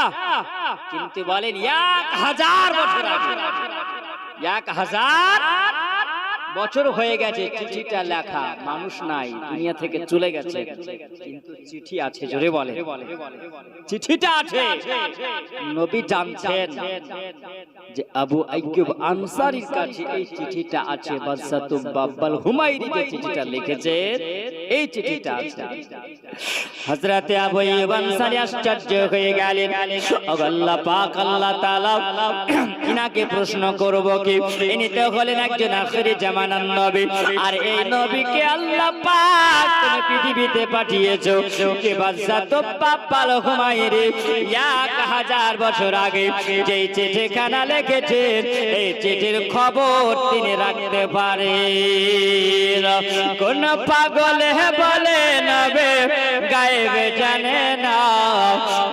কিন্তু বলেন 1000 বছর আগে, 1000 বছর হয়ে গেছে চিঠিটা লেখা, মানুষ নাই, দুনিয়া থেকে চলে গেছে, কিন্তু চিঠি আছে। জোরে বলে চিঠিটা আছে। নবী জানতেন যে আবু আইয়ুব আনসারীর কাছে এই চিঠিটা আছে, বাদশা তোব্বা বলল হুমায়রি যে চিঠিটা লিখেছে এই চিঠিটা আছে। হযরতে আবু আইয়ুব আনসারী আশ্চর্য হয়ে গেলেন, আল্লাহ পাক আল্লাহ তাআলা ইনাকে প্রশ্ন করব কি, ইনি তো হলেন একজন আখেরি জামানার নবী, আর এই নবীকে আল্লাহ পাক তুমি পৃথিবীতে পাঠিয়েছো কে বাদশা তোব্বা বলল হুমায়রি 1000 বছর আগে যেই চিঠিখানা লিখেছেন এই চিঠির খবর তিনি রাখতে পারেন। কোন পাগল বলে নবী গায়েব জানে না,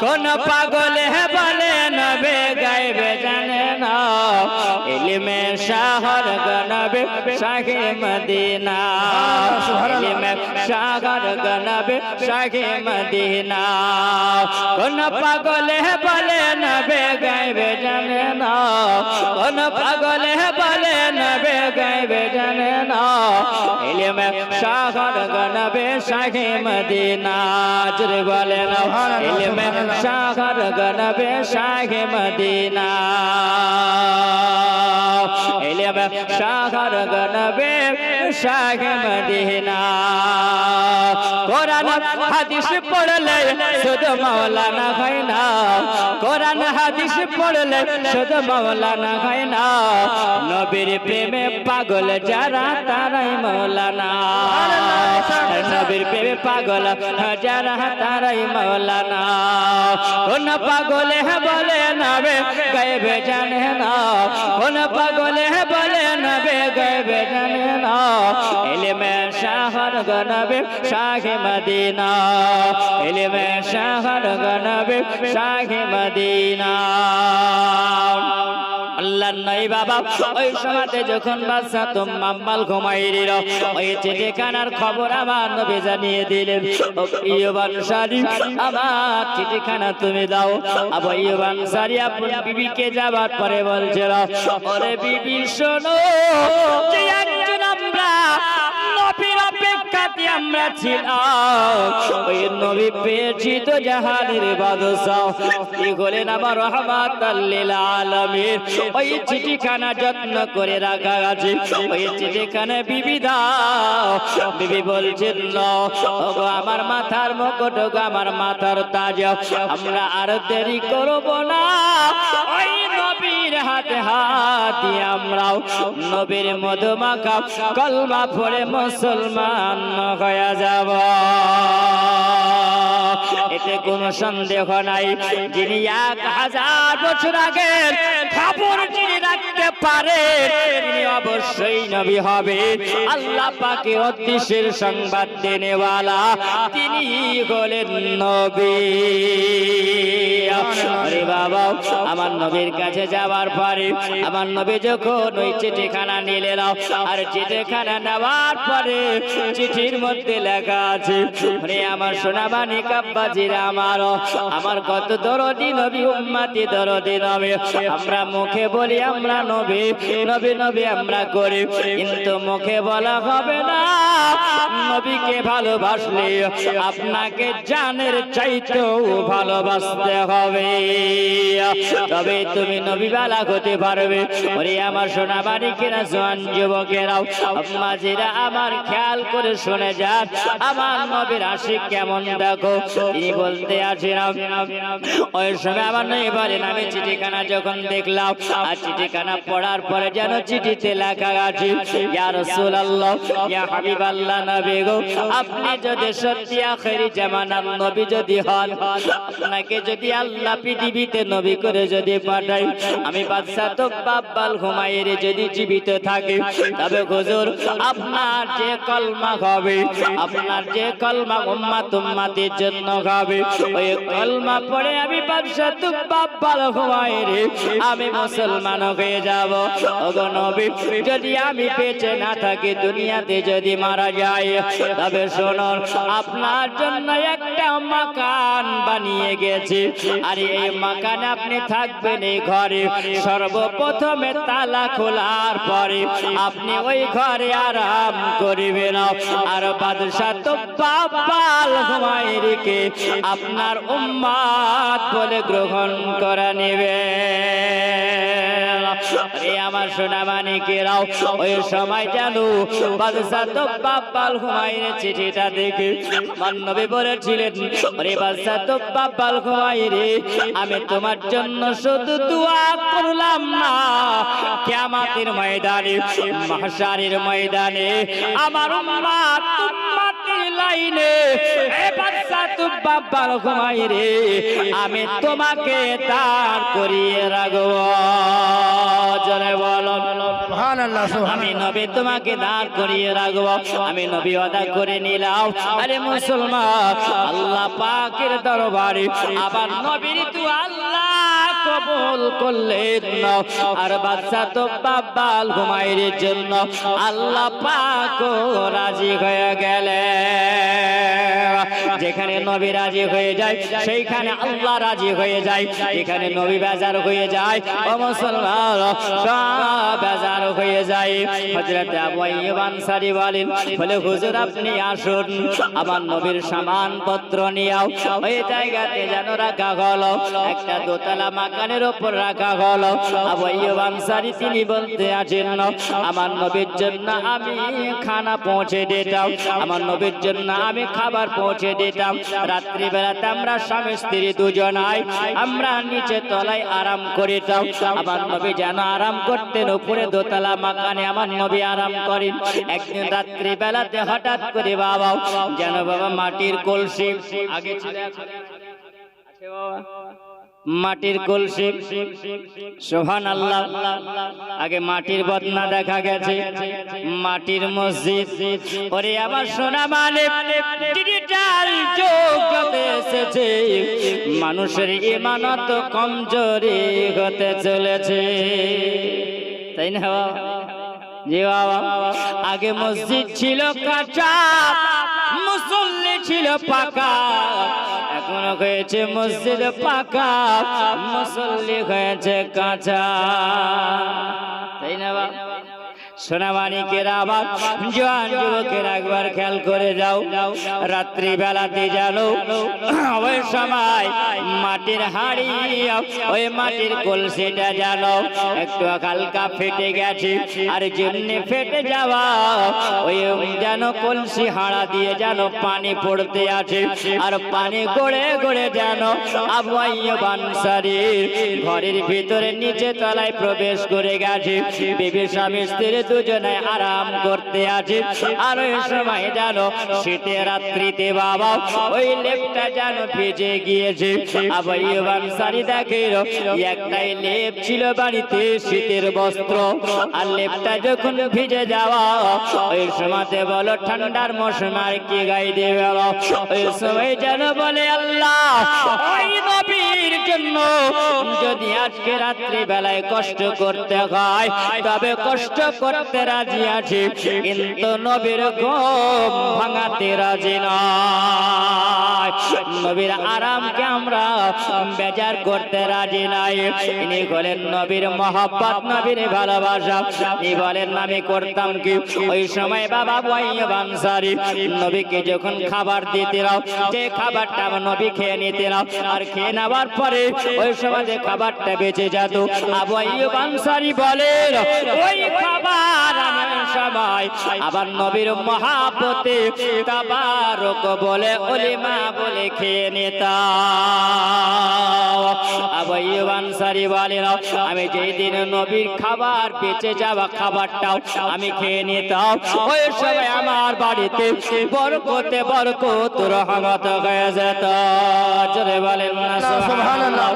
কোন পাগল বলে নবী গায়েব জানে না, ইলমে শহর গনবে শাহে মদিনা, ইলমে শহর গনবে শাহে মদিনা। কোন পাগল বলে নবী গায়েব গাইবে জানে না, কোন পাগলে বলে নবী গাইবে জানে না। ইলমে শাহর গনবে শাহে মদিনা, জোরে বলে না ইলমে শাহর গনবে শাহে মদিনা, ইলমে শাহর গনবে শাহে মদিনা। কোরআন হাদিস পড়লে শুধু মাওলানা হয় না, কোরআন হাদিস পড়লে শুধু মাওলানা হয় না, নবীর প্রেমে পাগল যারা তারাই মাওলানা, নবীর প্রেমে পাগল যারা তারাই মাওলানা। কোন পাগলে বলে নবী গাইবে জানে না, কোন পাগলে বলে নবী গাইবে জানে না। ইলমে শাহর গনবে শাহে মদিনা, ইলমে শাহর গনবে শাহে মদিনা। আল্লাহর নবী বাবা ওই সময়তে যখন বাদশা তুম্মাল ঘুমাইরিল, ওই চিঠিখানার খবর আমার নবী জানিয়ে দিলেন, ও ইয়ুব আনসারী আমার চিঠিখানা তুমি দাও। আবু ইয়ুব আনসারী আপন বিবিকে যাবার পরে বলছিল, ওরে বিবি শোনো, যে একজন আমরা নবীর অপেক্ষাতে আমরা ছিলাম, ওই নবী পেয়েছি তো জাহানের বাদশা, কি বলেন আমার রহমাতাল লিল আলামিন। ওই চিঠিখানা যত্ন করে রাখা আছে, ওই চিঠিখানা বিবি দাও। বিবি বলছেন ওগো আমার মাথার মুকুট, ওগো আমার মাথার তাজ, আমরা আর দেরি করব না, ওই নবীর হাতে হাত দিয়ে আমরাও নবীর মধুমাখা কলমা পড়ে মুসলমান হয়ে যাব। এতে কোনো সন্দেহ নাই, যিনি 1000 বছর আগে খবর যিনি রাখতে পারে তিনি অবশ্যই নবী হবে। আল্লাহ পাকের উদ্দেশ্যের সংবাদ দেনেওয়ালা তিনি হলেন নবী। আরে বাবা, আমার নবীর কাছে যাওয়ার পরে আমার নবী যখন ওই চিঠিখানা নিলেন, আর চিঠিখানা নেওয়ার পরে চিঠির মধ্যে লেখা আছে, আমার সোনাবানি কাব্বাজিরা আমার কত দরদি নবী, উম্মতি দরদি নবী। আমরা মুখে বলি আমরা নবী নবী নবী আমরা করি, কিন্তু মুখে বলা হবে না। নবীকে ভালোবাসলে আপনাকে জানের চাইতেও ভালোবাসতে হবে, তবে তুমি নবী বালা হতে পারবে। ওরে আমার সোনাবাড়ি কিনা জোয়ান যুবকেরাও মাঝিরা আমার খেয়াল করে শুনে যান, আমার নবীর আশিক কেমন দেখো। তিনি বলতে আছেন, ওই সময় আমার নবী বলেন, আমি চিঠিখানা যখন দেখলাম, আর চিঠিখানা পড়ার পরে যেন চিঠিতে লেখা আছে, ইয়া রাসূলুল্লাহ ইয়া হাবিবাল্লাহ নবী গো, আপনি যদি সত্যি আখেরি জামানার নবী যদি হন, আপনাকে যদি আল্লাহ পৃথিবীতে নবী করে যদি পাঠাই, আমি বাদশা তুব্বাল ঘুমাইয়ের যদি জীবিত থাকি, তবে হুজুর আপনার যে কলমা হবে, আপনার যে কলমা উম্মাত উম্মাতের জন্য হবে, ওই কলমা পড়ে আমি বাদশা তুব্বাল ঘুমাইয়ের আমি মুসলমান হয়ে যাব। ওগো নবী, যদি আমি বেঁচে না থাকি, দুনিয়াতে যদি মারা যায়, তবে শুনুন আপনার জন্য একটা মাকান বানিয়ে গেছি, আর এই মাকানে আপনি থাকবেন এই ঘরে। সর্বপ্রথমে তালা খোলার পরে আপনি ওই ঘরে আরাম করিবেন, আর বাদশা তুব্বাল ঘুমাইরকে আপনার উম্মাত বলে গ্রহণ করে নেবে। আমার সোনা মানিকেরাও ওই সময় জানো বাদশা তুব্বাল ঘুমাইর চিঠিটা দেখে আমার নবী বলেছিলেন, ওরে বাদশা তুব্বাল ঘুমাইর, আমি তোমার জন্য শুধু দোয়া করলাম না, কিয়ামতের ময়দানে মাহশারের ময়দানে আমার উম্মাত উম্মতের লাইনে এ বাদশা তুব্বাল ঘুমাইর, আমি তোমাকে দাঁড় করিয়ে রাখব। জোরে বলো সুবহানাল্লাহ। আমি নবী তোমাকে দাঁড় করিয়ে রাখব, আমি নবী ওয়াদা করে নিলাম। আরে মুসলমান, আল্লাহ পাকের দরবারে আবার নবীর দোয়া আল্লাহ কবুল করলেন, আর বাদশা তুব্বাল ঘুমাইরের জন্য আল্লাহ পাক রাজি হয়ে গেলেন। যেখানে নবী রাজি হয়ে যায় সেইখানে আল্লাহ রাজি হয়ে যায়, যেখানে নবী বেজার হয়ে যায় ও মুসলমান সব বেজার হয়ে যায়। হযরত আবু আইয়ুব আনসারী বলেন, বলে হুজুর আপনি আসুন, আমার নবীর সামানপত্র নিয়েও ওই জায়গাতে যেন রাখা হলো, একটা দোতলা মাকানের উপর রাখা হলো। আবু আইয়ুব আনসারী তিনি বলতে আছেন, আমার নবীর জন্য আমি খানা পৌঁছে দিতাম, আমার নবীর জন্য আমি খাবার পৌঁছে দিতাম। রাত্রি বেলাতে আমরা স্বামী স্ত্রী দুজনাই আমরা নিচে তলায় আরাম করিতাম। আমার নবী যেন আরাম করতেন উপরে দোতলা মাকানে আমার নবী আরাম করেন। একদিন রাত্রি বেলাতে হঠাৎ করে বাবা যেন বাবা মাটির কলসি আগে ছিল মাটির কলসি, সুবহানাল্লাহ, আগে মাটির বদনা দেখা গেছে, মাটির মসজিদ। ওরে আমার সোনা মানে ডিজিটাল যুগ যত এসেছে মানুষের ঈমানত কমজোরি হতে চলেছে, তাই না বাবা? জি বাবা, আগে মসজিদ ছিল কাঁচা, মুসল্লি ছিল পাকা, এখন হয়েছে মসজিদ পাকা, মুসল্লি হয়েছে কাঁচা, তাই না বাবা? সোনামানিকেরা আবার জোয়ান যুবকেরা একবার খেয়াল করে যাও, রাত্রি বেলাতে জানো ওই সময় মাটির হাড়ি ওই মাটির কলসিটা জানো একটু হালকা ফেটে গেছে, আর যেমনি ফেটে যাওয়া ওই যেন কলসি হাড়া দিয়ে যেন পানি পড়তে আছে, আর পানি গড়ে গড়ে যেন আবু আইয়ুব আনসারীর ঘরের ভিতরে নিচে তলায় প্রবেশ করে গেছে। বিবি স্বামী স্ত্রী দুজনে আরাম করতে আছে, আর ওই সময় জানো শীতের রাত্রিতে বাবা ওই লেপটা যেন ভিজে গিয়েছে। আবু আইয়ুব আনসারী দেখে একটাই লেপ ছিল বাড়িতে, শীতের বস্ত্র, আর লেপটা যখন ভিজে যাওয়া ওই সময়তে বলো ঠান্ডার মৌসুম আর কি গায়ে দেবে, ওই সময় যেন বলে আল্লাহ ওই নবীর জন্য যদি আজকে রাত্রি বেলায় কষ্ট করতে হয় তবে কষ্ট করতে রাজি আছি, কিন্তু নবীর ঘুম ভাঙাতে রাজি নয়, নবীর আরামকে আমরা বেজার করতে রাজি নাই। ইনি বলেন নবীর মহব্বত, নবীর ভালোবাসা। ইনি বলেন আমি করতাম কি ওই সময় বাবা আবু আইয়ুব আনসারী নবীকে যখন খাবার দিতেন, যে খাবারটা নবী খেয়ে নিতেন, আর খেয়ে নেওয়ার পরে ওই সময় যে খাবারটা বেঁচে যেত, আবু আইয়ুব আনসারী বলেন ওই খাবার সবাই আবার নবীর মহাব্বতে তাবারক বলে ওলিমা বলে খেয়ে নিতাম। আবু আইয়ুব আনসারী বলেন আমি যেই দিন নবীর খাবার বেঁচে যাওয়া খাবারটাও আমি খেয়ে নিতাম, ওই সময় আমার বাড়িতে বরকতে বরকত রহমত হয়ে যেত। জোরে বলেন না সুবহানাল্লাহ।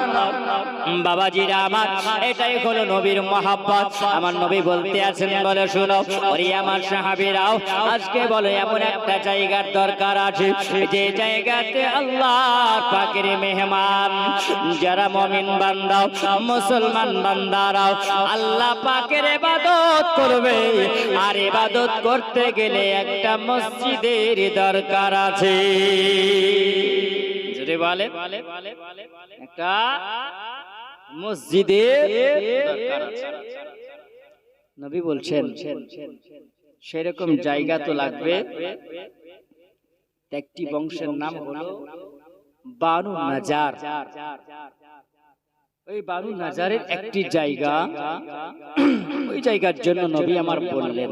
বাবাজিরা আমার, এটাই হলো নবীর মহব্বত। আমার নবী বলতে আছেন, বলে শুনো ওরে আমার সাহাবীরাও, আজকে বলে এমন একটা জায়গার দরকার আছে যে জায়গাতে আল্লাহ পাকের মেহমান যারা মুমিন বান্দা মুসলমান বান্দারাও আল্লাহ পাকের ইবাদত করবে, আর ইবাদত করতে গেলে একটা মসজিদের দরকার আছে। যদি বলে একটা মসজিদের দরকার আছে, নবী বলছেন সেরকম জায়গা তো লাগবে। একটি বংশের নাম হলো বানু নাজার, ওই বানু নাজারের একটি জায়গা, ওই জায়গার জন্য নবী আমার বললেন।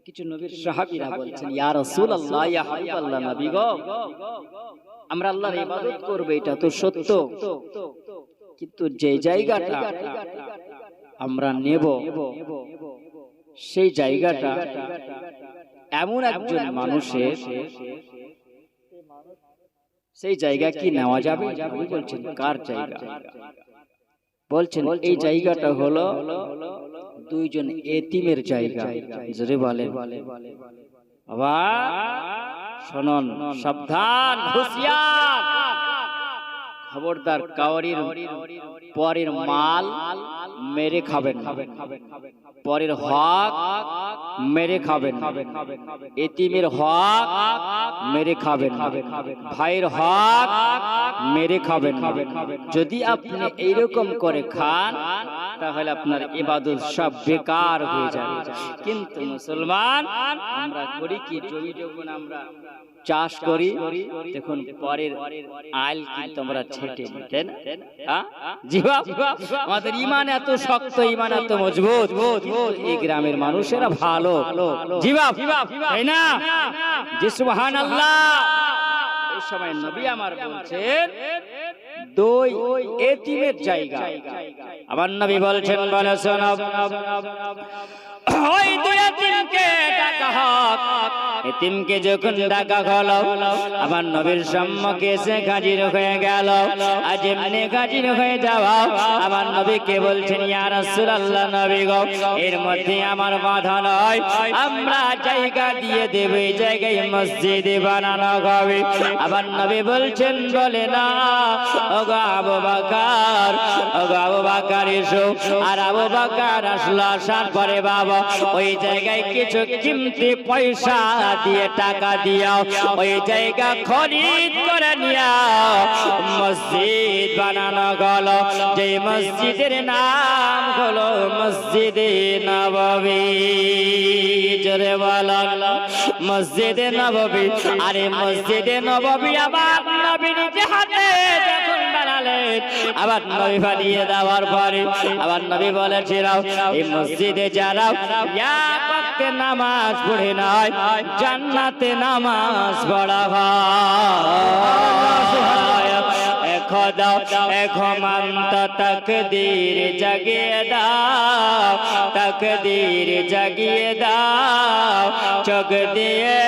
কিছু নবীর সাহাবীরা বলছেন ইয়া রাসূলুল্লাহ, ইয়া হাবিবাল্লাহ, নবী গো আমরা আল্লাহর ইবাদত করব এটা তো সত্য, কিন্তু যে জায়গাটা আমরা নেব সেই জায়গাটা এমন একজন মানুষের, সেই জায়গা কি নেওয়া যাবে? বলছেন কার জায়গা? বলছেন এই জায়গাটা হলো দুইজন এতিমের জায়গা। জোরে বলে বাবা শুনুন, সাবধান, হুঁশিয়ার, খবরদার কাওয়ারির পরের মাল মেরে খাবেন না, পরের হক মেরে খাবেন না, এতিমের হক মেরে খাবেন না, ভাইয়ের হক মেরে খাবেন না। যদি আপনি এইরকম করে খান তাহলে আপনার ইবাদত সব বেকার হয়ে যাবে। কিন্তু মুসলমান আমরা করি কি, জমি যখন আমরা চাষ করি দেখুন পরের আইল কিন্তু আমরা ছেটে নিতেন। আমাদের ইমান এত শক্ত, ইমান এত মজবুত, এই গ্রামের মানুষেরা ভালো, তাই না? জি সুবহানাল্লাহ। এই সময় নবী আমার বলছেন দুই এতিমের জায়গা, আমার নবী বলছেন বলে শোনো, ওই দুই এতিমকে ডাকা হোক। এতিমকে যখন ডাকা হলো আমার নবীর সম্মুখে এসে হাজির হয়ে গেল। আজ এমনি হাজির হয়ে যাওয়া আমার নবীকে বলছেন ইয়া রাসূলুল্লাহ, নবী গো এর মধ্যে আমার বাধা নয়, আমরা জায়গা দিয়ে দেব, এই জায়গায় মসজিদ বানানো হবে। আমার নবী বলছেন বলে না, ওগো আবু বকর, ওগো আবু বকর এসো। আর আবু বকর আসলো, আসার পরে বাবা ওই জায়গায় কিছু কিমতি পয়সা দিয়ে টাকা দিও, ওই জায়গা খরিদ করে নিয়া মসজিদ বানানো হলো, যে মসজিদের নাম হলো মসজিদে নববী। জোরে বলো মসজিদে নববী। আরে মসজিদে নববী আবার নবীর হাতে যখন বানালেন, আবার নবী বানিয়ে দেওয়ার পরে আবার নবী বলেছিল এই মসজিদে যারা এক ওয়াক্তে নামাজ পড়ে নয়, জান্নাতে নামাজ পড়া হয়। খোদা এখমান্ত তকদীর জাগিয়ে দাও, তকদীর জাগিয়ে দাও, চোখ দিয়ে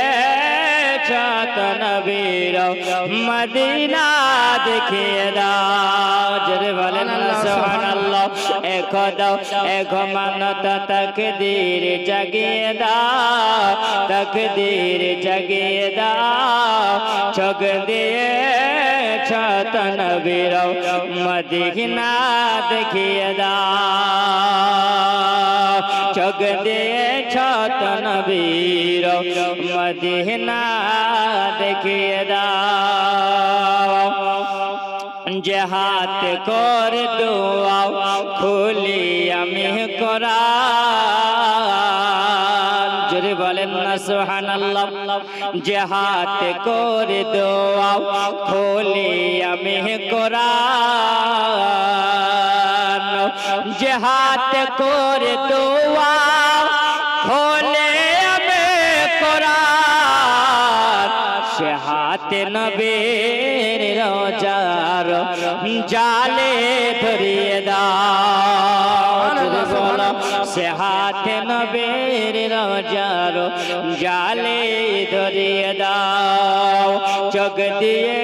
ছাত নবীর মদিনা দেখিয়ে দাও। জোরে বলেন সুবহানাল্লাহ। খোদা এখমান্ত তকদীর জাগিয়ে দাও, তকদীর জাগিয়ে দাও, চোখ দিয়ে ছাত নবীর মদিনা দেখিয়ে দাও, চোখ দিয়ে ছাত নবীর মদিনা দেখিয়ে দাও। যে হাত কর দোয়া খুলি আমি কোরআন, জোরে বলেন না সুবহানাল্লাহ। যে হাত করে দোয়া খুলি আমি কোরআন, যে হাত করে দোয়া খুলি আমি কোরআন, সে হাতে নবীর রোজার জালে ধরিয়ে দাও। সে হাতে নবীর রোজার জালে ধরিয়ে দাও, চোখ দিয়ে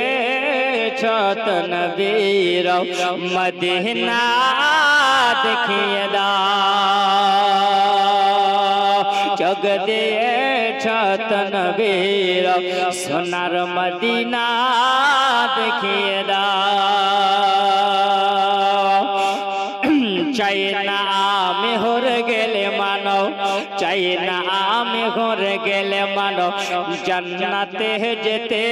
ছত নবীর মদিনা দেখিয়ে দাও, চোখ দিয়ে ছত নবীর সোনার মদিনা দেখিয়ে দাও। চাই না আমি হর গেলে মানো, চাই না আমি হর গেলে মানো জান্নাতে যেতে।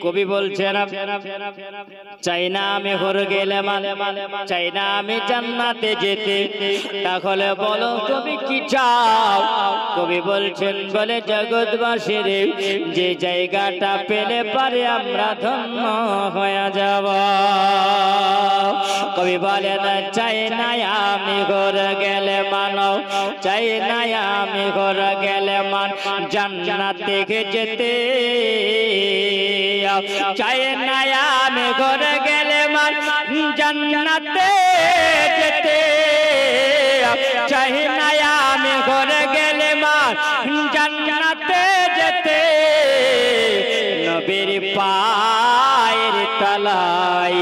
কবি বলছেন চাই না আমি হর গেলে মানে, চাই না আমি জান্নাতে যেতে, তাহলে বলো কবি কি চাও? কবি বলছেন বলে জগৎবাসীর যে জায়গাটা পেলে পারে আমরা ধন্য হয়ে যাব। কবি বলেন চাই না আমি ঘর গেলে মানো, চাই না আমি ঘর গেলে মান জান্নাতে যেতে, চাই না আমি ঘর গেলে মান জান্নাতে যেতে, চাই না আমি ঘর গেলে মান জান্নাতে যেতে। নবীর পায়ের তলায়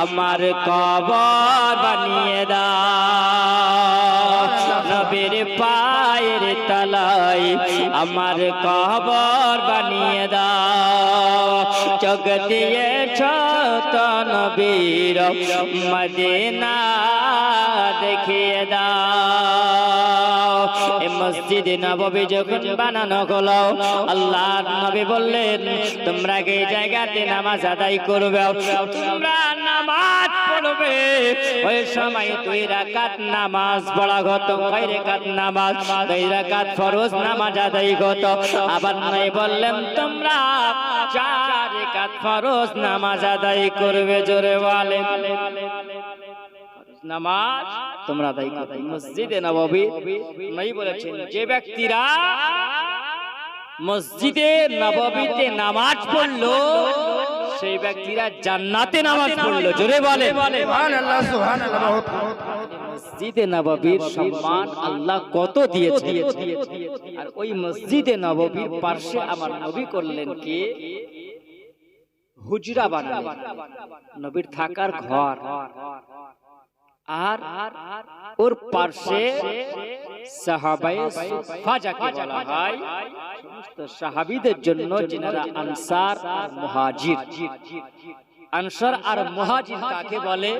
আমার কবর বানিয়ে দাও, নবীর পায়ের তলায় আমার কবর বানিয়ে দাও, চোখ দিয়েছ তো নবীর মদিনা দেখিয়ে দাও। এই মসজিদে নববী যখন বানানো হলো, আল্লাহর নবী বললেন তোমরা এই জায়গাতে নামাজ আদায় করবে, তোমরা নামাজ পড়বে। ওই সময় 2 রাকাত নামাজ পড়া হতো, কয় রাকাত নামাজ? 2 রাকাত ফরজ নামাজ আদায় হতো। আবার নয় বললেন তোমরা 4 রাকাত ফরজ নামাজ আদায় করবে। জোরে বলেন, নামাজ তোমরা আদায় করবে। মসজিদে নববী নবী বলেছেন যে ব্যক্তিরা মসজিদে নববীতে নামাজ পড়লো সেই ব্যক্তিরা জান্নাতে নামাজ পড়লো। জোরে বলেন সুবহানাল্লাহ সুবহানাল্লাহ। মসজিদে নববীর সম্মান আল্লাহ কত দিয়েছে। আর ওই মসজিদে নববীর পাশে আমার নবী করলেন কি হুজরা বানালেন, নবীর থাকার ঘর। আর ওর পাশে সাহাবায়ে সুফফা যাকে বলা হয়, সমস্ত সাহাবীদের জন্য যারা আনসার আর মুহাজির। আনসার আর মুহাজির কাকে বলে?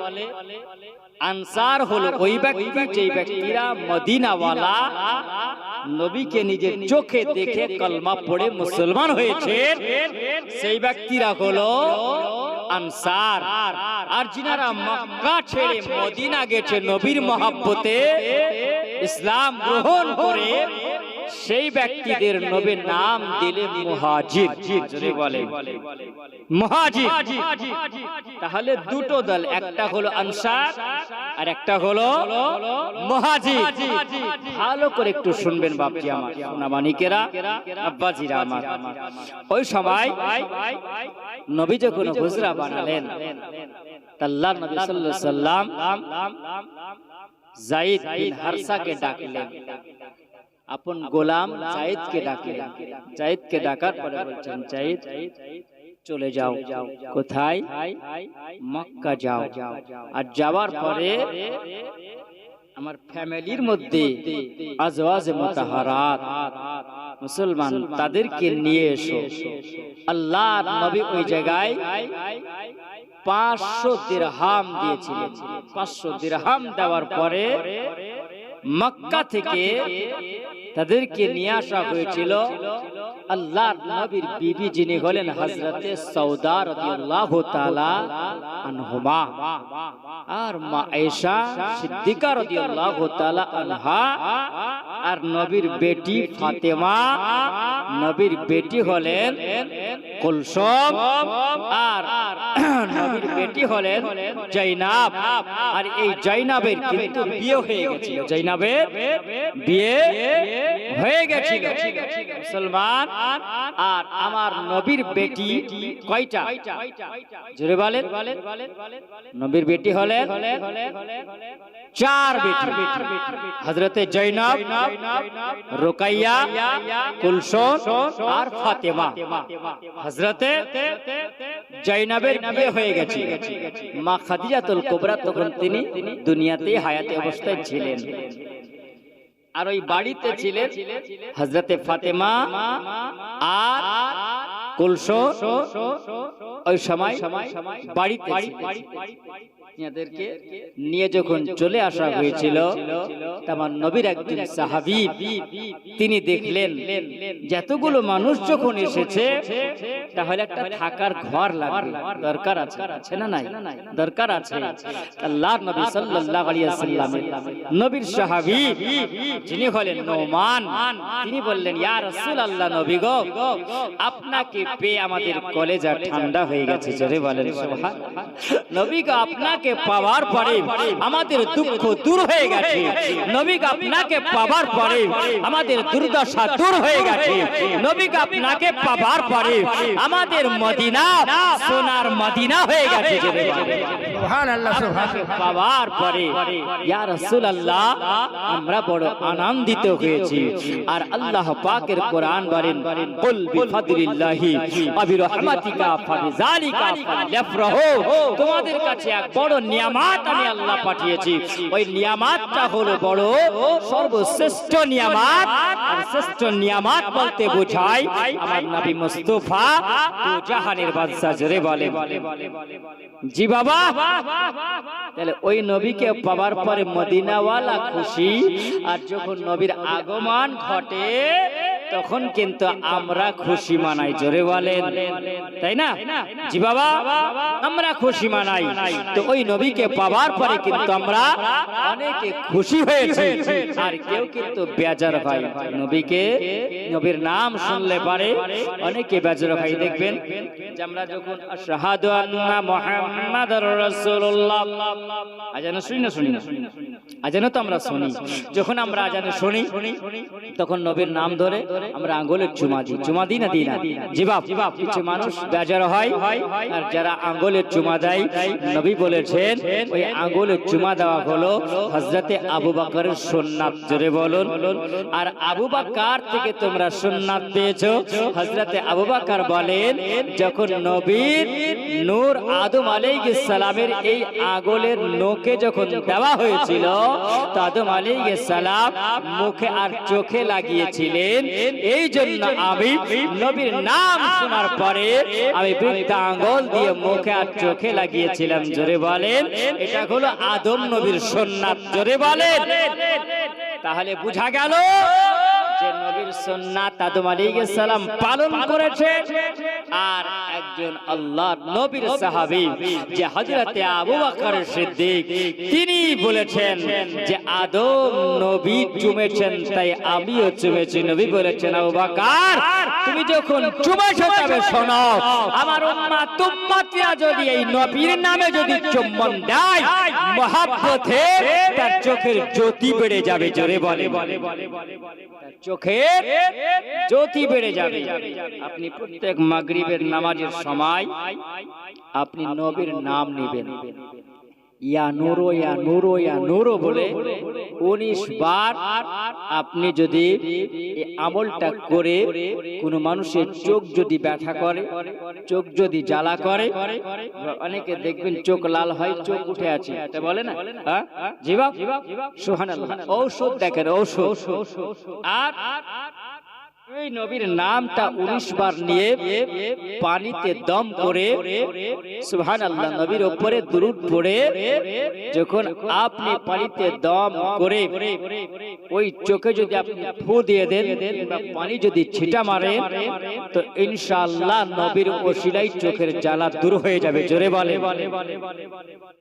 আনসার হলো ওই ব্যক্তি যেই ব্যক্তিরা মদিনাওয়ালা নবীকে নিজের চোখে দেখে কলমা পড়ে মুসলমান হয়েছে, সেই ব্যক্তিরা হলো আনসার। আর যিনারা মক্কা ছেড়ে মদিনা গেছে নবীর মহব্বতে ইসলাম গ্রহণ করে, সেই ব্যক্তিদের নবীর নাম দিলে মুহাজির। যদি বলে মুহাজির, তাহলে দুটো দল, একটা হলো আনসার আর একটা হলো মুহাজির। ভালো করে একটু শুনবেন বাপজি আমার, সোনামানিকেরা, আব্বাজিরা আমার। ওই সময় নবী যখন হুজরা বানালেন, আল্লাহর নবী সাল্লাল্লাহু আলাইহি সাল্লাম যায়েদ বিন হারসাকে ডাকলেন, আপন গোলাম যায়েদকে ডাকলেন। যায়েদকে ডাকার পরে বলছেন যায়েদ চলে যাও। কোথায়? মক্কা যাও। আর যাওয়ার পরে আমার ফ্যামিলির মধ্যে আজওয়াজে মুতাহারাত মুসলমান তাদেরকে নিয়ে এসো। আল্লাহর নবী ওই জায়গায় 500 দিরহাম দিয়েছিলেন। 500 দিরহাম দেওয়ার পরে মক্কা থেকে তাদেরকে নিয়ে আসা হয়েছিল আল্লাহর নবীর বিবি যিনি হলেন হযরতে সৌদা রাদিয়াল্লাহু তাআলা আনহুমা, আর মা আয়েশা সিদ্দিকা রাদিয়াল্লাহু তাআলা আনহা, আর নবীর বেটি ফাতেমা, নবীর বেটি হলেন কুলসুম, আর নবীর বেটি হলেন জাইনাব। আর এই জাইনাবের কিন্তু বিয়ে হয়ে গেছিল, জাইনাবের বিয়ে হয়ে গেছিল মুসলমান। আর আমার নবীর বেটি কয়টা? জোরে বলেন। নবীর বেটি হলেন 4 বেটি, হযরতে জাইনাব, রুকাইয়া, কুলসুম আর ফাতেমা। হযরতে জাইনাবের বিয়ে হয়ে গেছে। মা খাদিজাতুল কুবরা তখন তিনি দুনিয়াতে হায়াতে অবস্থায় ছিলেন। আর ওই বাড়িতে ছিলেন হযরতে ফাতেমা আর কুলসুম। ওই সময় বাড়িতে এদেরকে নিয়ে যখন চলে আসা হয়েছিল, আমার নবীর একজন সাহাবী তিনি দেখলেন যতগুলো মানুষ যখন এসেছে, তাহলে একটা থাকার ঘর লাগবে, দরকার আছে, আছে না নাই? দরকার আছে। আল্লাহর নবী সাল্লাল্লাহু আলাইহি ওয়াসাল্লাম নবীর সাহাবী যিনি হলেন নোমান, তিনি বললেন ইয়া রাসূলুল্লাহ, নবী গো আপনাকে পেয়ে আমাদের কলেজা ঠান্ডা হয়ে গেছে। জোরে বলেন সুবহানাল্লাহ। নবী গো আপনাকে পাওয়ার পরে আমাদের দুঃখ দূর হয়ে গেছে। নবী গো আপনাকে পাওয়ার পরে আমাদের দুর্দশা দূর হয়ে গেছে। নবী গো আপনাকে পাওয়ার পরে আমাদের মদিনা সোনার মদিনা হয়ে গেছে। জোরে বলেন সুবহানাল্লাহ। সুবহানাল্লাহ। পাওয়ার পরে ইয়া রাসূলুল্লাহ আমরা বড় আনন্দিত হয়েছি। আর আল্লাহ পাকের কোরআন বলেন কুল বিফাদলিল্লাহি ওয়া বিরহমাতিকা বিযালিকা ফালইফরাহু, তোমাদের কাছে এক বড় নিয়ামত আমি আল্লাহ পাঠিয়েছি। ওই নিয়ামতটা হলো বড় সর্বশ্রেষ্ঠ নিয়ামত। আর শ্রেষ্ঠ নিয়ামত বলতে বোঝায় আমার নবী মুস্তাফা দু জাহানের বাদশা। জোরে বলেন জি বাবা। তাহলে ওই নবীকে পাওয়ার পরে মদিনাওয়ালা খুশি, আর যখন নবীর আগমন ঘটে তখন কিন্তু আমরা খুশি মানাই। জোরে বলেন তাই না জি বাবা, আমরা খুশি মানাই। তো ওই নবীকে পাওয়ার পরে কিন্তু আমরা অনেকে খুশি হয়েছে, আর কেউ কিন্তু বেজার হয়। নবীকে নবীর নাম শুনলে পারে অনেকে বেজার হয়। দেখবেন যে আমরা যখন আশহাদু আন্না মুহাম্মাদুর রাসূলুল্লাহ আজান শুনি না আজান তো আমরা শুনি, যখন আমরা আজানে শুনি তখন নবীর নাম ধরে আমরা আঙ্গুলের চুমা দিই। চুমা দিই না দিই না জি বাপ। কিছু মানুষ বেজার হয়, আর যারা আঙ্গুলের চুমা দেয় নবী বলেছেন ওই আঙ্গুলের চুমা দেওয়া হলো হযরতে আবু বকরের সুন্নাত। জোরে বলুন। আর আবু বকর থেকে তোমরা সুন্নাত পেয়েছো। হযরতে আবু বকর বলেন যখন নবীর নূর আদম আলাইহিস সালামের এই আঙ্গুলের নোকে যখন দেওয়া হয়েছিল, তো আদম আলাইহিস সালাম মুখে আর চোখে লাগিয়েছিলেন। এই জন্য আমি নবীর নাম শোনার পরে আমি বৃদ্ধ আঙ্গুল দিয়ে মুখে আর চোখে লাগিয়েছিলাম। জোরে বলেন, এটা হলো আদম নবীর সুন্নাত। জোরে বলেন। তাহলে বোঝা গেল যে নবীর সুন্নাত আদম আলাইহিস সালাম পালন করেছে। আর একজন আল্লাহর নবীর সাহাবী যে হযরতে আবু বকর সিদ্দিক, তিনি বলেছেন যে আদম নবী চুমেছেন তাই আমিও চুমেছি। নবী বলেছেন আবু বকর তুমি যখন চুমেছো তবে শোনো, আমার উম্মতরা যদি এই নবীর নামে যদি চুম্বন দেয় মহব্বতে, তার চোখের জ্যোতি বেড়ে যাবে। জোরে বলে চোখের জ্যোতি বেড়ে যাবে। আপনি প্রত্যেক মাগরিবের নামাজের সময় আপনি নবীর নাম নেবেন, ইয়া নূরো ইয়া নূরো ইয়া নূরো বলে 19 বার আপনি যদি এই আমলটা করে কোন মানুষের চোখ যদি ব্যথা করে, চোখ যদি জ্বালা করে, অনেকে দেখবেন চোখ লাল হয়, চোখ উঠে আছে, এটা বলে না হ্যাঁ জি বাপ সুবহানাল্লাহ। ঔষধ দেখেন ঔষধ। আর এই নবীর নামটা 19 বার নিয়ে পানিতে দম করে সুবহানাল্লাহ নবীর উপরে দুরূদ পড়ে যখন আপনি পানিতে দম করে ওই চোখে যদি আপনি ফু দিয়ে দেন বা পানি যদি ছিটা মারেন, তো ইনশাআল্লাহ নবীর ওসিলায় চোখের জ্বালা দূর হয়ে যাবে। জোরে বলে